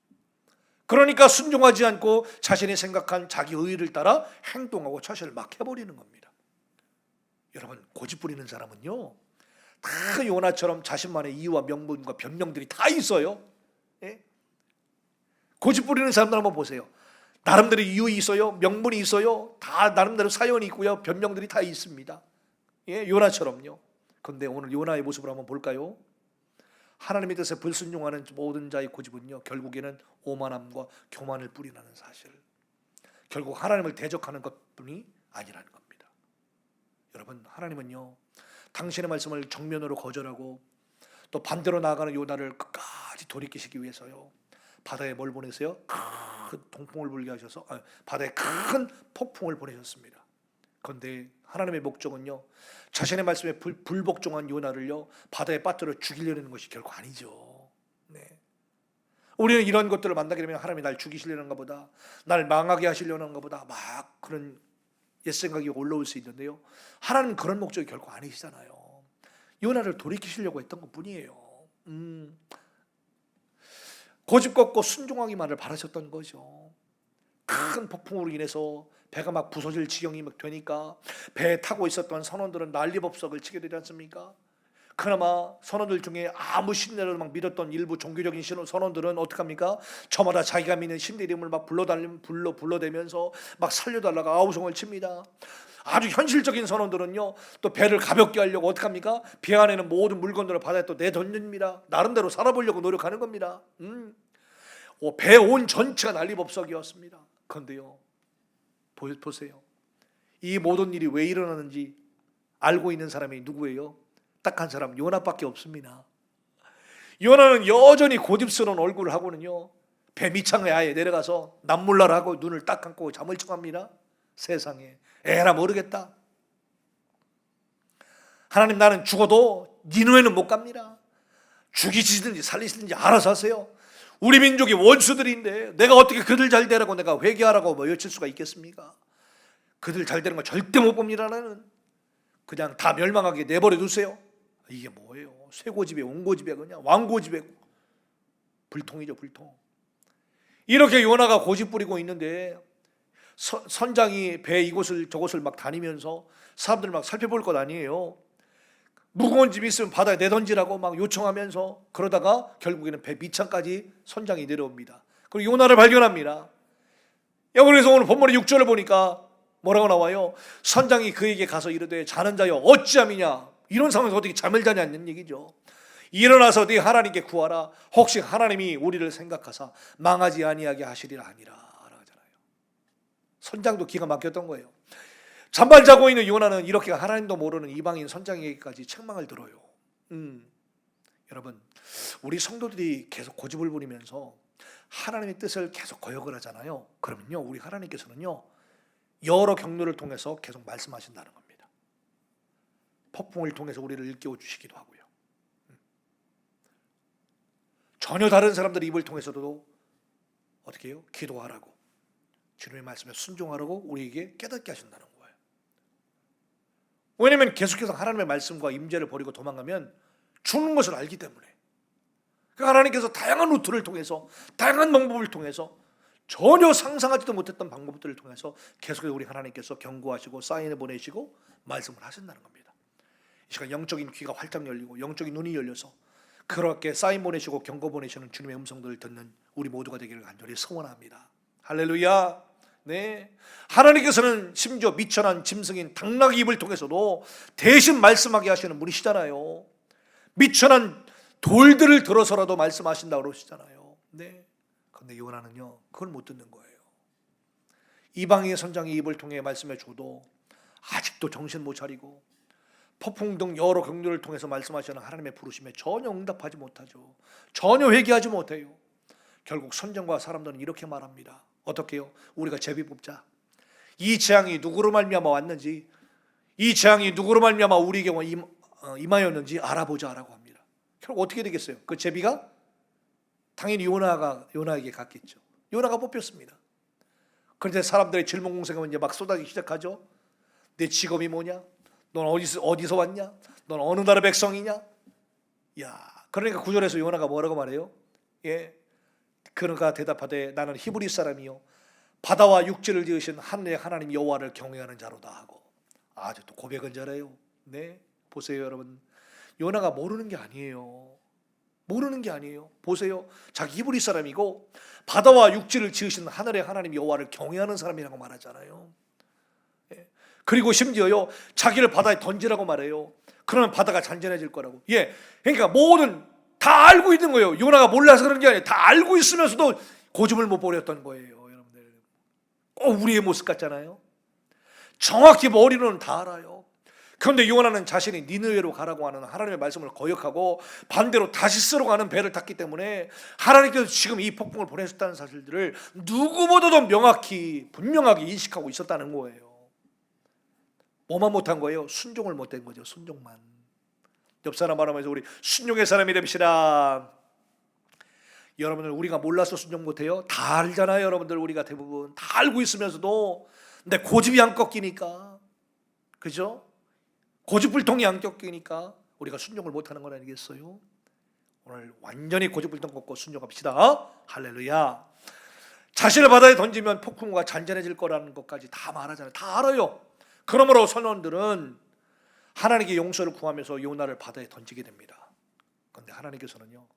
그러니까 순종하지 않고 자신이 생각한 자기 의의를 따라 행동하고 자신을 막 해버리는 겁니다. 여러분 고집 부리는 사람은요 다 요나처럼 자신만의 이유와 명분과 변명들이 다 있어요. 고집 부리는 사람들 한번 보세요. 나름대로 이유 있어요. 명분이 있어요. 다 나름대로 사연이 있고요. 변명들이 다 있습니다. 요나처럼요. 그런데 오늘 요나의 모습을 한번 볼까요? 하나님의 뜻에 불순종하는 모든 자의 고집은요 결국에는 오만함과 교만을 뿌리라는 사실, 결국 하나님을 대적하는 것뿐이 아니라는 겁니다. 여러분 하나님은요 당신의 말씀을 정면으로 거절하고 또 반대로 나아가는 요나를 끝까지 돌이키시기 위해서요 바다에 뭘 보내세요? 큰 동풍을 불게 하셔서 바다에 큰 폭풍을 보내셨습니다. 그런데 하나님의 목적은요 자신의 말씀에 불복종한 요나를요 바다에 빠뜨려 죽이려는 것이 결코 아니죠. 우리는 이런 것들을 만나게 되면 하나님이 날 죽이시려는가 보다, 날 망하게 하시려는가 보다 막 그런 옛생각이 올라올 수 있는데요 하나님은 그런 목적이 결코 아니시잖아요. 요나를 돌이키시려고 했던 것뿐이에요. 고집 꺾고 순종하기만을 바라셨던 거죠. 큰 폭풍으로 인해서 배가 막 부서질 지경이 막 되니까 배에 타고 있었던 선원들은 난리법석을 치게 되지 않습니까? 그나마 선원들 중에 아무 신뢰를 막 믿었던 일부 종교적인 선원들은 어떡합니까? 저마다 자기가 믿는 신의 이름을 막 불러대면서 막 살려달라고 아우성을 칩니다. 아주 현실적인 선원들은요 또 배를 가볍게 하려고 어떡합니까? 배 안에는 모든 물건들을 바다에 또 내던집니다. 나름대로 살아보려고 노력하는 겁니다. 배 온 전체가 난리법석이었습니다. 그런데요 보세요. 이 모든 일이 왜 일어나는지 알고 있는 사람이 누구예요? 딱 한 사람, 요나밖에 없습니다. 요나는 여전히 고집스러운 얼굴을 하고는요 배 밑창에 아예 내려가서 남몰라라 하고 눈을 딱 감고 잠을 청합니다. 세상에 에라 모르겠다. 하나님 나는 죽어도 니누에는 못 갑니다. 죽이시든지 살리시든지 알아서 하세요. 우리 민족이 원수들인데 내가 어떻게 그들 잘 되라고 내가 회개하라고 외칠 수가 있겠습니까? 그들 잘 되는 거 절대 못 봅니다. 나는 그냥 다 멸망하게 내버려 두세요. 이게 뭐예요? 쇠고집에 온고집에 그냥 왕고집에 불통이죠. 불통. 이렇게 요나가 고집 부리고 있는데 선장이 배 이곳을 저곳을 막 다니면서 사람들 막 살펴볼 것 아니에요. 무거운 짐 있으면 바다에 내던지라고 막 요청하면서 그러다가 결국에는 배 밑창까지 선장이 내려옵니다. 그리고 요나를 발견합니다. 그래서 오늘 본문의 6절을 보니까 뭐라고 나와요? 선장이 그에게 가서 이르되 자는 자여 어찌함이냐. 이런 상황에서 어떻게 잠을 자냐는 얘기죠. 일어나서 네 하나님께 구하라. 혹시 하나님이 우리를 생각하사 망하지 아니하게 하시리라 아니라 하잖아요. 선장도 기가 막혔던 거예요. 잠발 자고 있는 요나는 이렇게 하나님도 모르는 이방인 선장에게까지 책망을 들어요. 여러분 우리 성도들이 계속 고집을 부리면서 하나님의 뜻을 계속 거역을 하잖아요. 그러면요 우리 하나님께서는요 여러 경로를 통해서 계속 말씀하신다는 겁니다. 폭풍을 통해서 우리를 일깨워 주시기도 하고요. 전혀 다른 사람들의 입을 통해서도 어떻게 해요? 기도하라고, 주님의 말씀에 순종하라고 우리에게 깨닫게 하신다는 거예요. 왜냐하면 계속해서 하나님의 말씀과 임재를 버리고 도망가면 죽는 것을 알기 때문에. 그러니까 하나님께서 다양한 루트를 통해서, 다양한 방법을 통해서, 전혀 상상하지도 못했던 방법들을 통해서 계속해서 우리 하나님께서 경고하시고 사인을 보내시고 말씀을 하신다는 겁니다. 이 시간 영적인 귀가 활짝 열리고 영적인 눈이 열려서 그렇게 사인 보내시고 경고 보내시는 주님의 음성들을 듣는 우리 모두가 되기를 간절히 소원합니다. 할렐루야. 네, 하나님께서는 심지어 미천한 짐승인 당나귀 입을 통해서도 대신 말씀하게 하시는 분이시잖아요. 미천한 돌들을 들어서라도 말씀하신다고 그러시잖아요. 네, 그런데 요나는요 그걸 못 듣는 거예요. 이방인의 선장의 입을 통해 말씀해 줘도 아직도 정신 못 차리고 폭풍 등 여러 경로를 통해서 말씀하시는 하나님의 부르심에 전혀 응답하지 못하죠. 전혀 회개하지 못해요. 결국 선정과 사람들은 이렇게 말합니다. 어떻게 해요? 우리가 제비 뽑자. 이 재앙이 누구로 말미암아 왔는지, 이 재앙이 누구로 말미암아 우리에게 임하였는지 알아보자라고 합니다. 결국 어떻게 되겠어요? 그 제비가 당연히 요나에게 갔겠죠. 요나가 뽑혔습니다. 그런데 사람들의 질문 공세가 이제 막 쏟아지기 시작하죠. 내 직업이 뭐냐? 넌 어디서 왔냐? 넌 어느 나라 백성이냐? 야, 그러니까 9절에서 요나가 뭐라고 말해요? 예, 그가 대답하되 나는 히브리 사람이요 바다와 육지를 지으신 하늘의 하나님 여호와를 경외하는 자로다 하고 아주 또 고백은 잘해요. 네, 보세요 여러분, 요나가 모르는 게 아니에요. 모르는 게 아니에요. 보세요, 자기 히브리 사람이고 바다와 육지를 지으신 하늘의 하나님 여호와를 경외하는 사람이라고 말하잖아요. 예. 그리고 심지어요 자기를 바다에 던지라고 말해요. 그러면 바다가 잔잔해질 거라고. 예, 그러니까 모든 다 알고 있는 거예요. 요나가 몰라서 그런 게 아니에요. 다 알고 있으면서도 고집을 못 버렸던 거예요. 여러분들, 우리의 모습 같잖아요. 정확히 머리로는 다 알아요. 그런데 요나는 자신이 니느웨로 가라고 하는 하나님의 말씀을 거역하고 반대로 다시스로 가는 배를 탔기 때문에 하나님께서 지금 이 폭풍을 보내셨다는 사실들을 누구보다도 명확히 분명하게 인식하고 있었다는 거예요. 뭐만 못한 거예요? 순종을 못한 거죠. 순종만. 옆 사람 말하면서 우리 순종의 사람이 됩시다. 여러분들, 우리가 몰라서 순종 못해요? 다 알잖아요. 여러분들, 우리가 대부분 다 알고 있으면서도 근데 고집이 안 꺾이니까, 그죠? 고집불통이 안 꺾이니까 우리가 순종을 못하는 건 아니겠어요? 오늘 완전히 고집불통 꺾고 순종합시다. 할렐루야. 자신을 바다에 던지면 폭풍과 잔잔해질 거라는 것까지 다 말하잖아요. 다 알아요. 그러므로 선원들은 하나님께 용서를 구하면서 요나를 바다에 던지게 됩니다. 그런데 하나님께서는요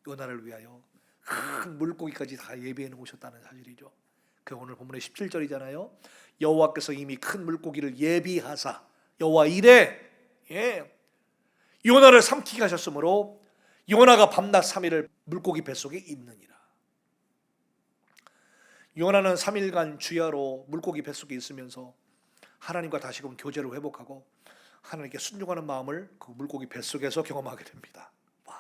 요나를 위하여 큰 물고기까지 다 예비해 놓으셨다는 사실이죠. 그 오늘 본문의 17절이잖아요. 여호와께서 이미 큰 물고기를 예비하사 여호와 이래, 예, 요나를 삼키게 하셨으므로 요나가 밤낮 3일을 물고기 뱃속에 있느니라. 요나는 3일간 주야로 물고기 뱃속에 있으면서 하나님과 다시금 교제를 회복하고 하나님께 순종하는 마음을 그 물고기 뱃속에서 경험하게 됩니다. 와.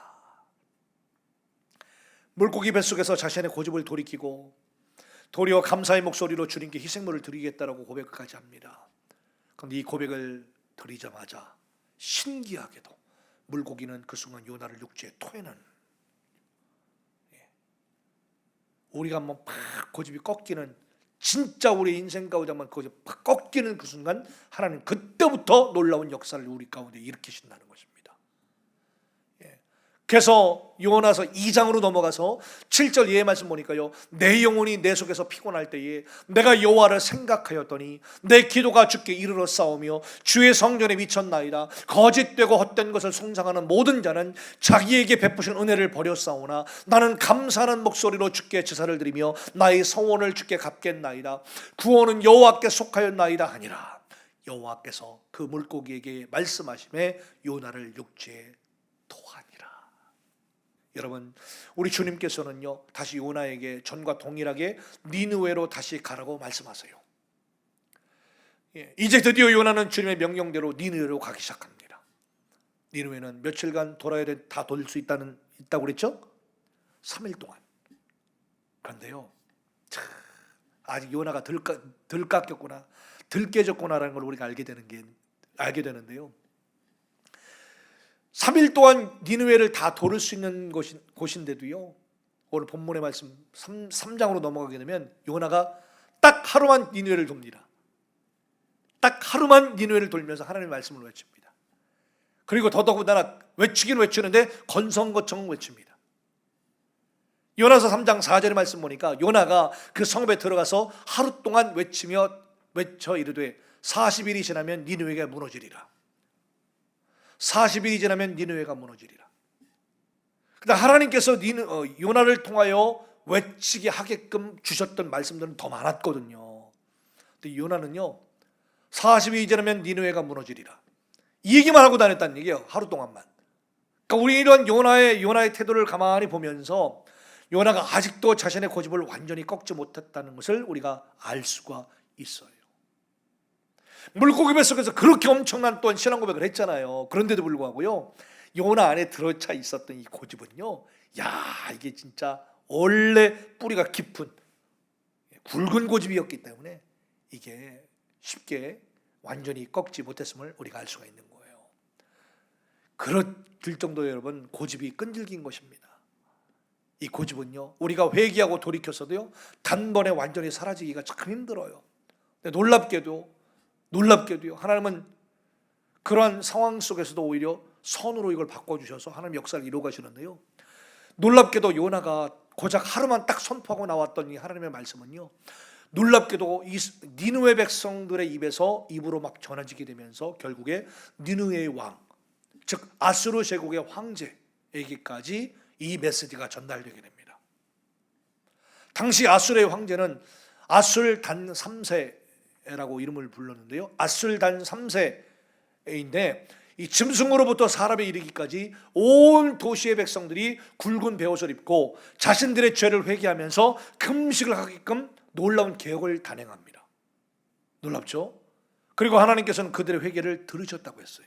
물고기 뱃속에서 자신의 고집을 돌이키고 도리어 감사의 목소리로 주님께 희생물을 드리겠다라고 고백까지 합니다. 그런데 이 고백을 드리자마자 신기하게도 물고기는 그 순간 요나를 육지에 토해는, 우리가 한번 팍 고집이 꺾이는, 진짜 우리 인생 가운데 한번 고집이 팍 꺾이는 그 순간 하나님 그때부터 놀라운 역사를 우리 가운데 일으키신다는 것입니다. 그래서 요나서 2장으로 넘어가서 7절 이해 말씀 보니까요, 내 영혼이 내 속에서 피곤할 때에 내가 여호와를 생각하였더니 내 기도가 주께 이르러 싸우며 주의 성전에 미쳤나이다. 거짓되고 헛된 것을 숭상하는 모든 자는 자기에게 베푸신 은혜를 버렸사오나 나는 감사하는 목소리로 주께 제사를 드리며 나의 성원을 주께 갚겠나이다. 구원은 여호와께 속하였나이다 하니라. 여호와께서 그 물고기에게 말씀하심에 요나를 육지에 토하니라. 여러분, 우리 주님께서는요 다시 요나에게 전과 동일하게 니느웨로 다시 가라고 말씀하세요. 이제 드디어 요나는 주님의 명령대로 니느웨로 가기 시작합니다. 니느웨는 며칠간 돌아야 돼, 다 돌 수 있다고 그랬죠? 3일 동안. 그런데요, 아직 요나가 덜 깎였구나, 덜 깨졌구나라는 걸 우리가 알게 되는데요. 3일 동안 니느웨를 다 도를 수 있는 곳인데도요, 오늘 본문의 말씀 3장으로 넘어가게 되면 요나가 딱 하루만 니느웨를 돕니다. 딱 하루만 니느웨를 돌면서 하나님의 말씀을 외칩니다. 그리고 더더군다나 외치긴 외치는데 건성거청 외칩니다. 요나서 3장 4절의 말씀 보니까 요나가 그 성읍에 들어가서 하루 동안 외쳐 이르되 40일이 지나면 니느웨가 무너지리라. 40일이 지나면 니느웨가 무너지리라. 그러니까 하나님께서 요나를 통하여 외치게 하게끔 주셨던 말씀들은 더 많았거든요. 근데 요나는요, 40이 지나면 니느웨가 무너지리라, 이 얘기만 하고 다녔다는 얘기예요. 하루 동안만. 그러니까 우리 이런 요나의 태도를 가만히 보면서 요나가 아직도 자신의 고집을 완전히 꺾지 못했다는 것을 우리가 알 수가 있어요. 물고기 뱃속에서 그렇게 엄청난 또한 신앙 고백을 했잖아요. 그런데도 불구하고요, 요나 안에 들어차 있었던 이 고집은요, 야, 이게 진짜 원래 뿌리가 깊은 굵은 고집이었기 때문에 이게 쉽게 완전히 꺾지 못했음을 우리가 알 수가 있는 거예요. 그럴 정도로 여러분, 고집이 끈질긴 것입니다. 이 고집은요, 우리가 회개하고 돌이켰어도요, 단번에 완전히 사라지기가 참 힘들어요. 근데 놀랍게도요, 하나님은 그러한 상황 속에서도 오히려 선으로 이걸 바꿔주셔서 하나님 역사를 이루어 가시는데요, 놀랍게도 요나가 고작 하루만 딱 선포하고 나왔던 이 하나님의 말씀은요, 놀랍게도 이 니느웨 백성들의 입으로 막 전해지게 되면서 결국에 니느웨의 왕, 즉 아수르 제국의 황제에게까지 이 메시지가 전달되게 됩니다. 당시 아수르의 황제는 아술단 3세라고 이름을 불렀는데요, 아술단 3세인데 이 짐승으로부터 사람에 이르기까지 온 도시의 백성들이 굵은 베옷을 입고 자신들의 죄를 회개하면서 금식을 하게끔 놀라운 개혁을 단행합니다. 놀랍죠? 그리고 하나님께서는 그들의 회개를 들으셨다고 했어요.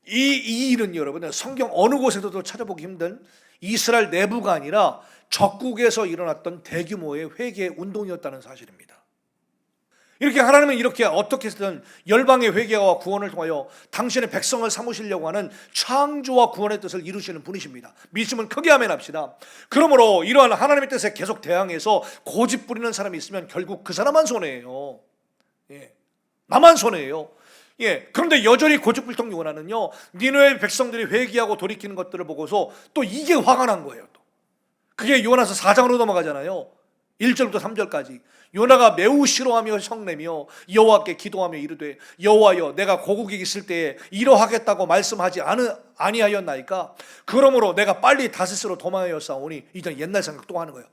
이 일은 여러분, 성경 어느 곳에서도 찾아보기 힘든 이스라엘 내부가 아니라 적국에서 일어났던 대규모의 회개 운동이었다는 사실입니다. 이렇게 하나님은 이렇게 어떻게 해서든 열방의 회개와 구원을 통하여 당신의 백성을 삼으시려고 하는 창조와 구원의 뜻을 이루시는 분이십니다. 믿음은 크게 아멘합시다. 그러므로 이러한 하나님의 뜻에 계속 대항해서 고집 부리는 사람이 있으면 결국 그 사람만 손해예요. 나만 손해예요. 그런데 여전히 고집불통 요나는요, 니느웨 백성들이 회개하고 돌이키는 것들을 보고서 또 이게 화가 난 거예요. 또 그게 요나서 4장으로 넘어가잖아요. 1절부터 3절까지 요나가 매우 싫어하며 성내며 여호와께 기도하며 이르되 여호와여, 내가 고국에 있을 때에 이러하겠다고 말씀하지 아니하였나이까? 그러므로 내가 빨리 다시스로 도망하였사오니, 이제 옛날 생각 또 하는 거예요.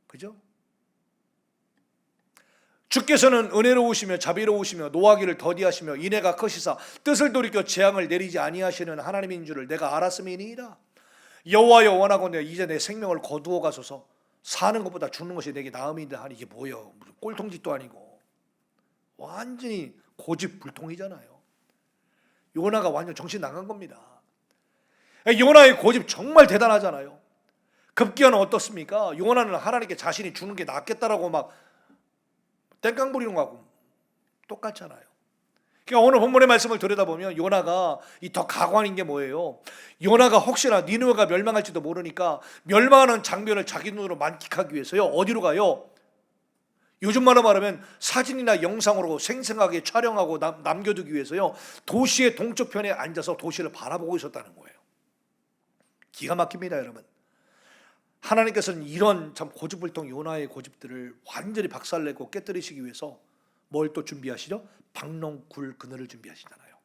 그죠? 주께서는 은혜로우시며 자비로우시며 노하기를 더디하시며 인애가 크시사 뜻을 돌이켜 재앙을 내리지 아니하시는 하나님인 줄을 내가 알았음이니이다. 여호와여, 원하건대 이제 내 생명을 거두어 가소서. 사는 것보다 죽는 것이 내게 나음이다 하니, 이게 뭐예요? 무슨 꼴통짓도 아니고 완전히 고집불통이잖아요. 요나가 완전 정신 나간 겁니다. 요나의 고집 정말 대단하잖아요. 급기야는 어떻습니까? 요나는 하나님께 자신이 죽는 게 낫겠다라고 막 땡깡 부리는 거하고 똑같잖아요. 그러니까 오늘 본문의 말씀을 들여다보면 요나가 이 더 가관인 게 뭐예요? 요나가 혹시나 니느웨가 멸망할지도 모르니까 멸망하는 장면을 자기 눈으로 만끽하기 위해서요, 어디로 가요? 요즘 말로 말하면 사진이나 영상으로 생생하게 촬영하고 남겨두기 위해서요, 도시의 동쪽편에 앉아서 도시를 바라보고 있었다는 거예요. 기가 막힙니다, 여러분. 하나님께서는 이런 참 고집불통 요나의 고집들을 완전히 박살내고 깨뜨리시기 위해서 뭘 또 준비하시죠? 박농굴 그늘을 준비하시잖아요.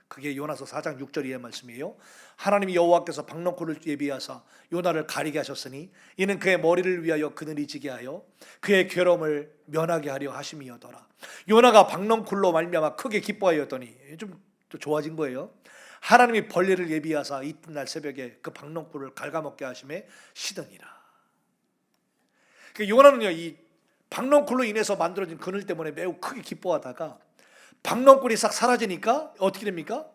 그게 요나서 4장 6절 이하의 말씀이에요. 하나님이 여호와께서 박농굴을 예비하사 요나를 가리게 하셨으니 이는 그의 머리를 위하여 그늘이 지게 하여 그의 괴로움을 면하게 하려 하심이었더라. 요나가 박농굴로 말미암아 크게 기뻐하였더니 좀 좋아진 거예요. 하나님이 벌레를 예비하사 이튿날 새벽에 그 박농굴을 갉아먹게 하심에 시드니라. 요나는요, 이 박농굴로 인해서 만들어진 그늘 때문에 매우 크게 기뻐하다가 박농굴이 싹 사라지니까 어떻게 됩니까?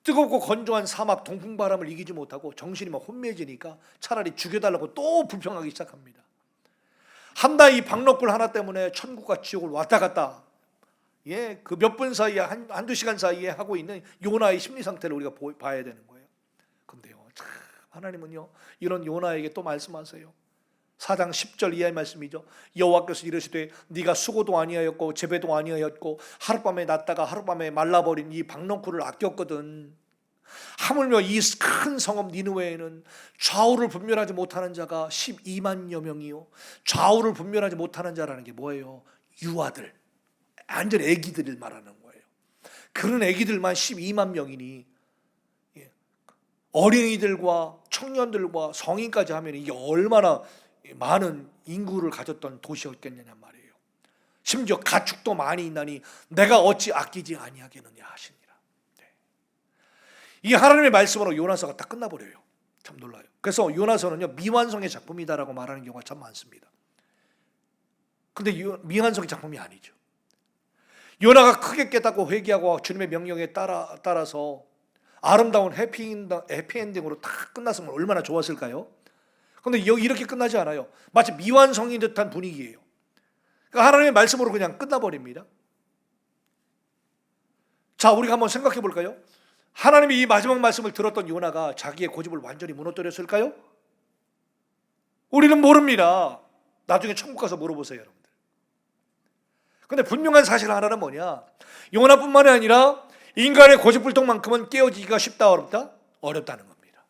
뜨겁고 건조한 사막 동풍바람을 이기지 못하고 정신이 막 혼미해지니까 차라리 죽여달라고 또 불평하기 시작합니다. 한다 이 박농굴 하나 때문에 천국과 지옥을 왔다 갔다, 그 몇 분 사이에 한두 시간 사이에 하고 있는 요나의 심리 상태를 우리가 봐야 되는 거예요. 근데요, 참 하나님은요, 이런 요나에게 또 말씀하세요. 4장 10절 이하의 말씀이죠. 여호와께서 이르시되 네가 수고도 아니하였고 재배도 아니하였고 하룻밤에 났다가 하룻밤에 말라버린 이 박농굴을 아꼈거든. 하물며 이 큰 성읍 니느웨에는 좌우를 분별하지 못하는 자가 12만여 명이요. 좌우를 분별하지 못하는 자라는 게 뭐예요? 유아들, 완전 애기들을 말하는 거예요. 그런 애기들만 12만 명이니 어린이들과 청년들과 성인까지 하면 이게 얼마나 많은 인구를 가졌던 도시였겠느냐 말이에요. 심지어 가축도 많이 있나니 내가 어찌 아끼지 아니하겠느냐 하시니라. 이 하나님의 말씀으로 요나서가 딱 끝나버려요. 참 놀라요. 그래서 요나서는요 미완성의 작품이다라고 말하는 경우가 참 많습니다. 근데 미완성의 작품이 아니죠. 요나가 크게 깨닫고 회개하고 주님의 명령에 따라서 아름다운 해피엔딩으로 딱 끝났으면 얼마나 좋았을까요? 그런데 이렇게 끝나지 않아요. 마치 미완성인 듯한 분위기예요. 그러니까 하나님의 말씀으로 그냥 끝나버립니다. 자, 우리가 한번 생각해 볼까요? 하나님이 이 마지막 말씀을 들었던 요나가 자기의 고집을 완전히 무너뜨렸을까요? 우리는 모릅니다. 나중에 천국 가서 물어보세요, 여러분들. 근데 분명한 사실 하나는 뭐냐? 요나뿐만이 아니라 인간의 고집불통만큼은 깨어지기가 쉽다 어렵다? 어렵다는 겁니다.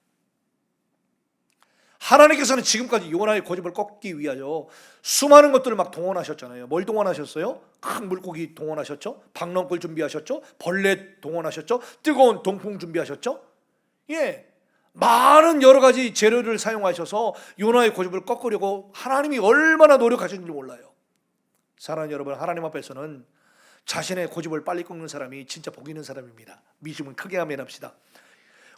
하나님께서는 지금까지 요나의 고집을 꺾기 위하여 수많은 것들을 막 동원하셨잖아요. 뭘 동원하셨어요? 큰 물고기 동원하셨죠? 박넝쿨 준비하셨죠? 벌레 동원하셨죠? 뜨거운 동풍 준비하셨죠? 예, 많은 여러 가지 재료를 사용하셔서 요나의 고집을 꺾으려고 하나님이 얼마나 노력하셨는지 몰라요. 사랑하는 여러분, 하나님 앞에서는 자신의 고집을 빨리 꺾는 사람이 진짜 복 있는 사람입니다. 믿음은 크게 아멘합시다.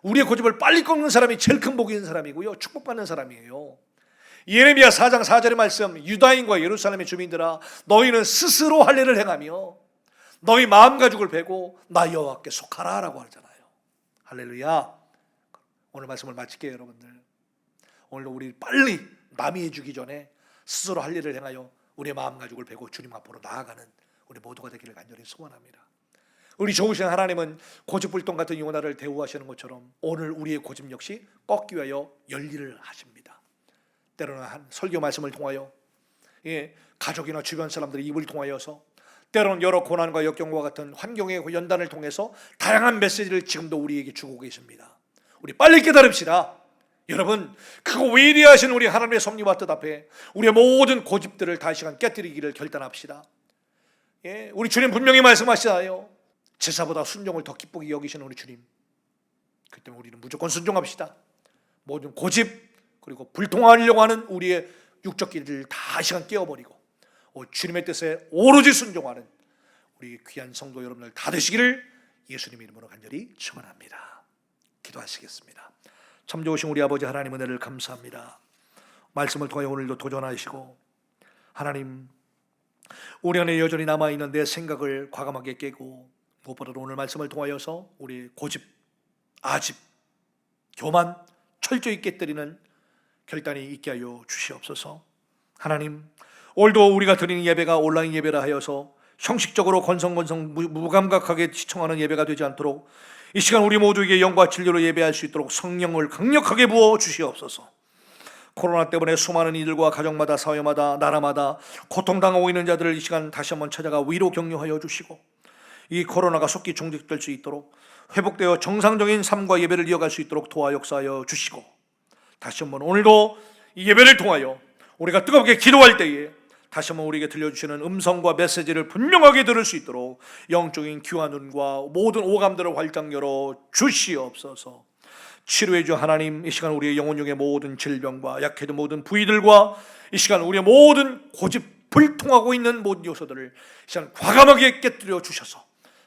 우리의 고집을 빨리 꺾는 사람이 제일 큰 복이 있는 사람이고요, 축복받는 사람이에요. 예레미야 4장 4절의 말씀, 유다인과 예루살렘의 주민들아 너희는 스스로 할 일을 행하며 너희 마음 가죽을 베고 나 여호와께 속하라 라고 하잖아요. 할렐루야. 오늘 말씀을 마칠게요. 여러분들, 오늘도 우리 빨리 남이 해주기 전에 스스로 할 일을 행하여 우리의 마음 가죽을 베고 주님 앞으로 나아가는 우리 모두가 되기를 간절히 소원합니다. 우리 좋으신 하나님은 고집불통 같은 요나를 대우하시는 것처럼 오늘 우리의 고집 역시 꺾기 위하여 열일을 하십니다. 때로는 한 설교 말씀을 통하여, 가족이나 주변 사람들의 입을 통하여서, 때로는 여러 고난과 역경과 같은 환경의 연단을 통해서 다양한 메시지를 지금도 우리에게 주고 계십니다. 우리 빨리 깨달읍시다. 여러분, 그 위대하신 우리 하나님의 섭리와 뜻 앞에 우리의 모든 고집들을 다시 한번 깨뜨리기를 결단합시다. 우리 주님 분명히 말씀하시잖아요. 제사보다 순종을 더 기쁘게 여기시는 우리 주님, 그 때문에 우리는 무조건 순종합시다. 모든 고집 그리고 불통하려고 하는 우리의 육적 길을 다시 한번 깨어버리고 주님의 뜻에 오로지 순종하는 우리 귀한 성도 여러분들 다 되시기를 예수님 이름으로 간절히 축원합니다. 기도하시겠습니다. 참 좋으신 우리 아버지 하나님, 은혜를 감사합니다. 말씀을 통해 오늘도 도전하시고, 하나님, 우리 안에 여전히 남아있는 내 생각을 과감하게 깨고, 무엇보다도 오늘 말씀을 통하여서 우리 고집, 아집, 교만 철저히 깨뜨리는 결단이 있게 하여 주시옵소서. 하나님, 오늘도 우리가 드리는 예배가 온라인 예배라 하여서 형식적으로 건성건성 무감각하게 시청하는 예배가 되지 않도록 이 시간 우리 모두에게 영과 진리로 예배할 수 있도록 성령을 강력하게 부어 주시옵소서. 코로나 때문에 수많은 이들과 가정마다, 사회마다, 나라마다 고통당하고 있는 자들을 이 시간 다시 한번 찾아가 위로 격려하여 주시고, 이 코로나가 속히 종식될 수 있도록 회복되어 정상적인 삶과 예배를 이어갈 수 있도록 도와 역사하여 주시고, 다시 한번 오늘도 이 예배를 통하여 우리가 뜨겁게 기도할 때에 다시 한번 우리에게 들려주시는 음성과 메시지를 분명하게 들을 수 있도록 영적인 귀한 눈과 모든 오감들을 활짝 열어 주시옵소서. 치료해 주 하나님, 이 시간 우리의 영혼 중의 모든 질병과 약해진 모든 부위들과 이 시간 우리의 모든 고집 불통하고 있는 모든 요소들을 이 시간 과감하게 깨뜨려 주셔서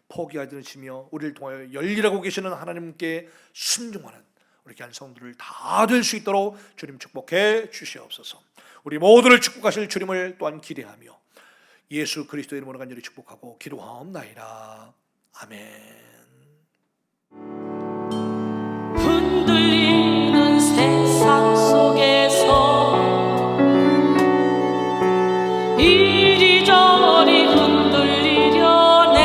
포기하지 않으시며 우리를 통하여 열일하고 계시는 하나님께 순종하는 우리 귀한 성도들 다 될 수 있도록 주님 축복해 주시옵소서. 우리 모두를 축복하실 주님을 또한 기대하며 예수 그리스도의 이름으로 간절히 축복하고 기도하옵나이다. 아멘. 흔들리는 세상 속에서 이리저리 흔들리려네.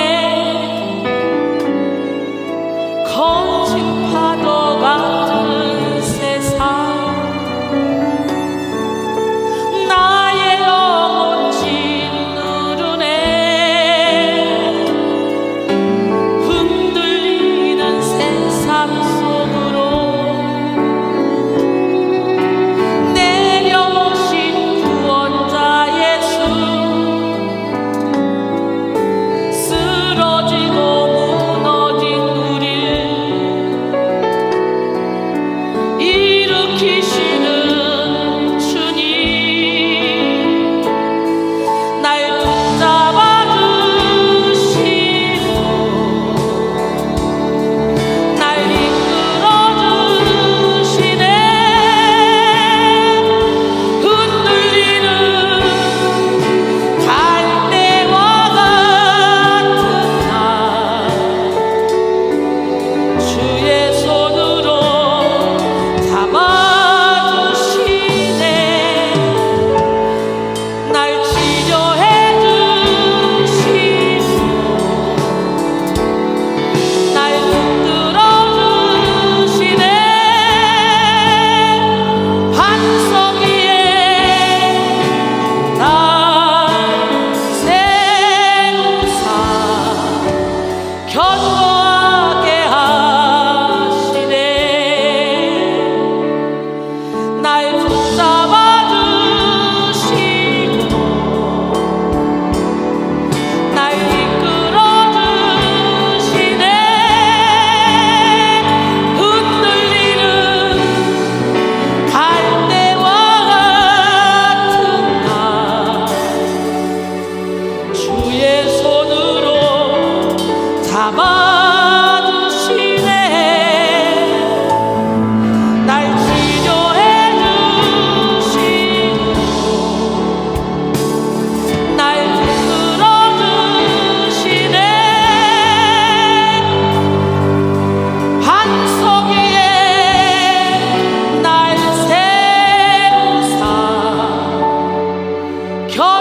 거친 파도 같은 세상, 나의 영혼 짓누르네. 흔들리는 세상 속으로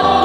전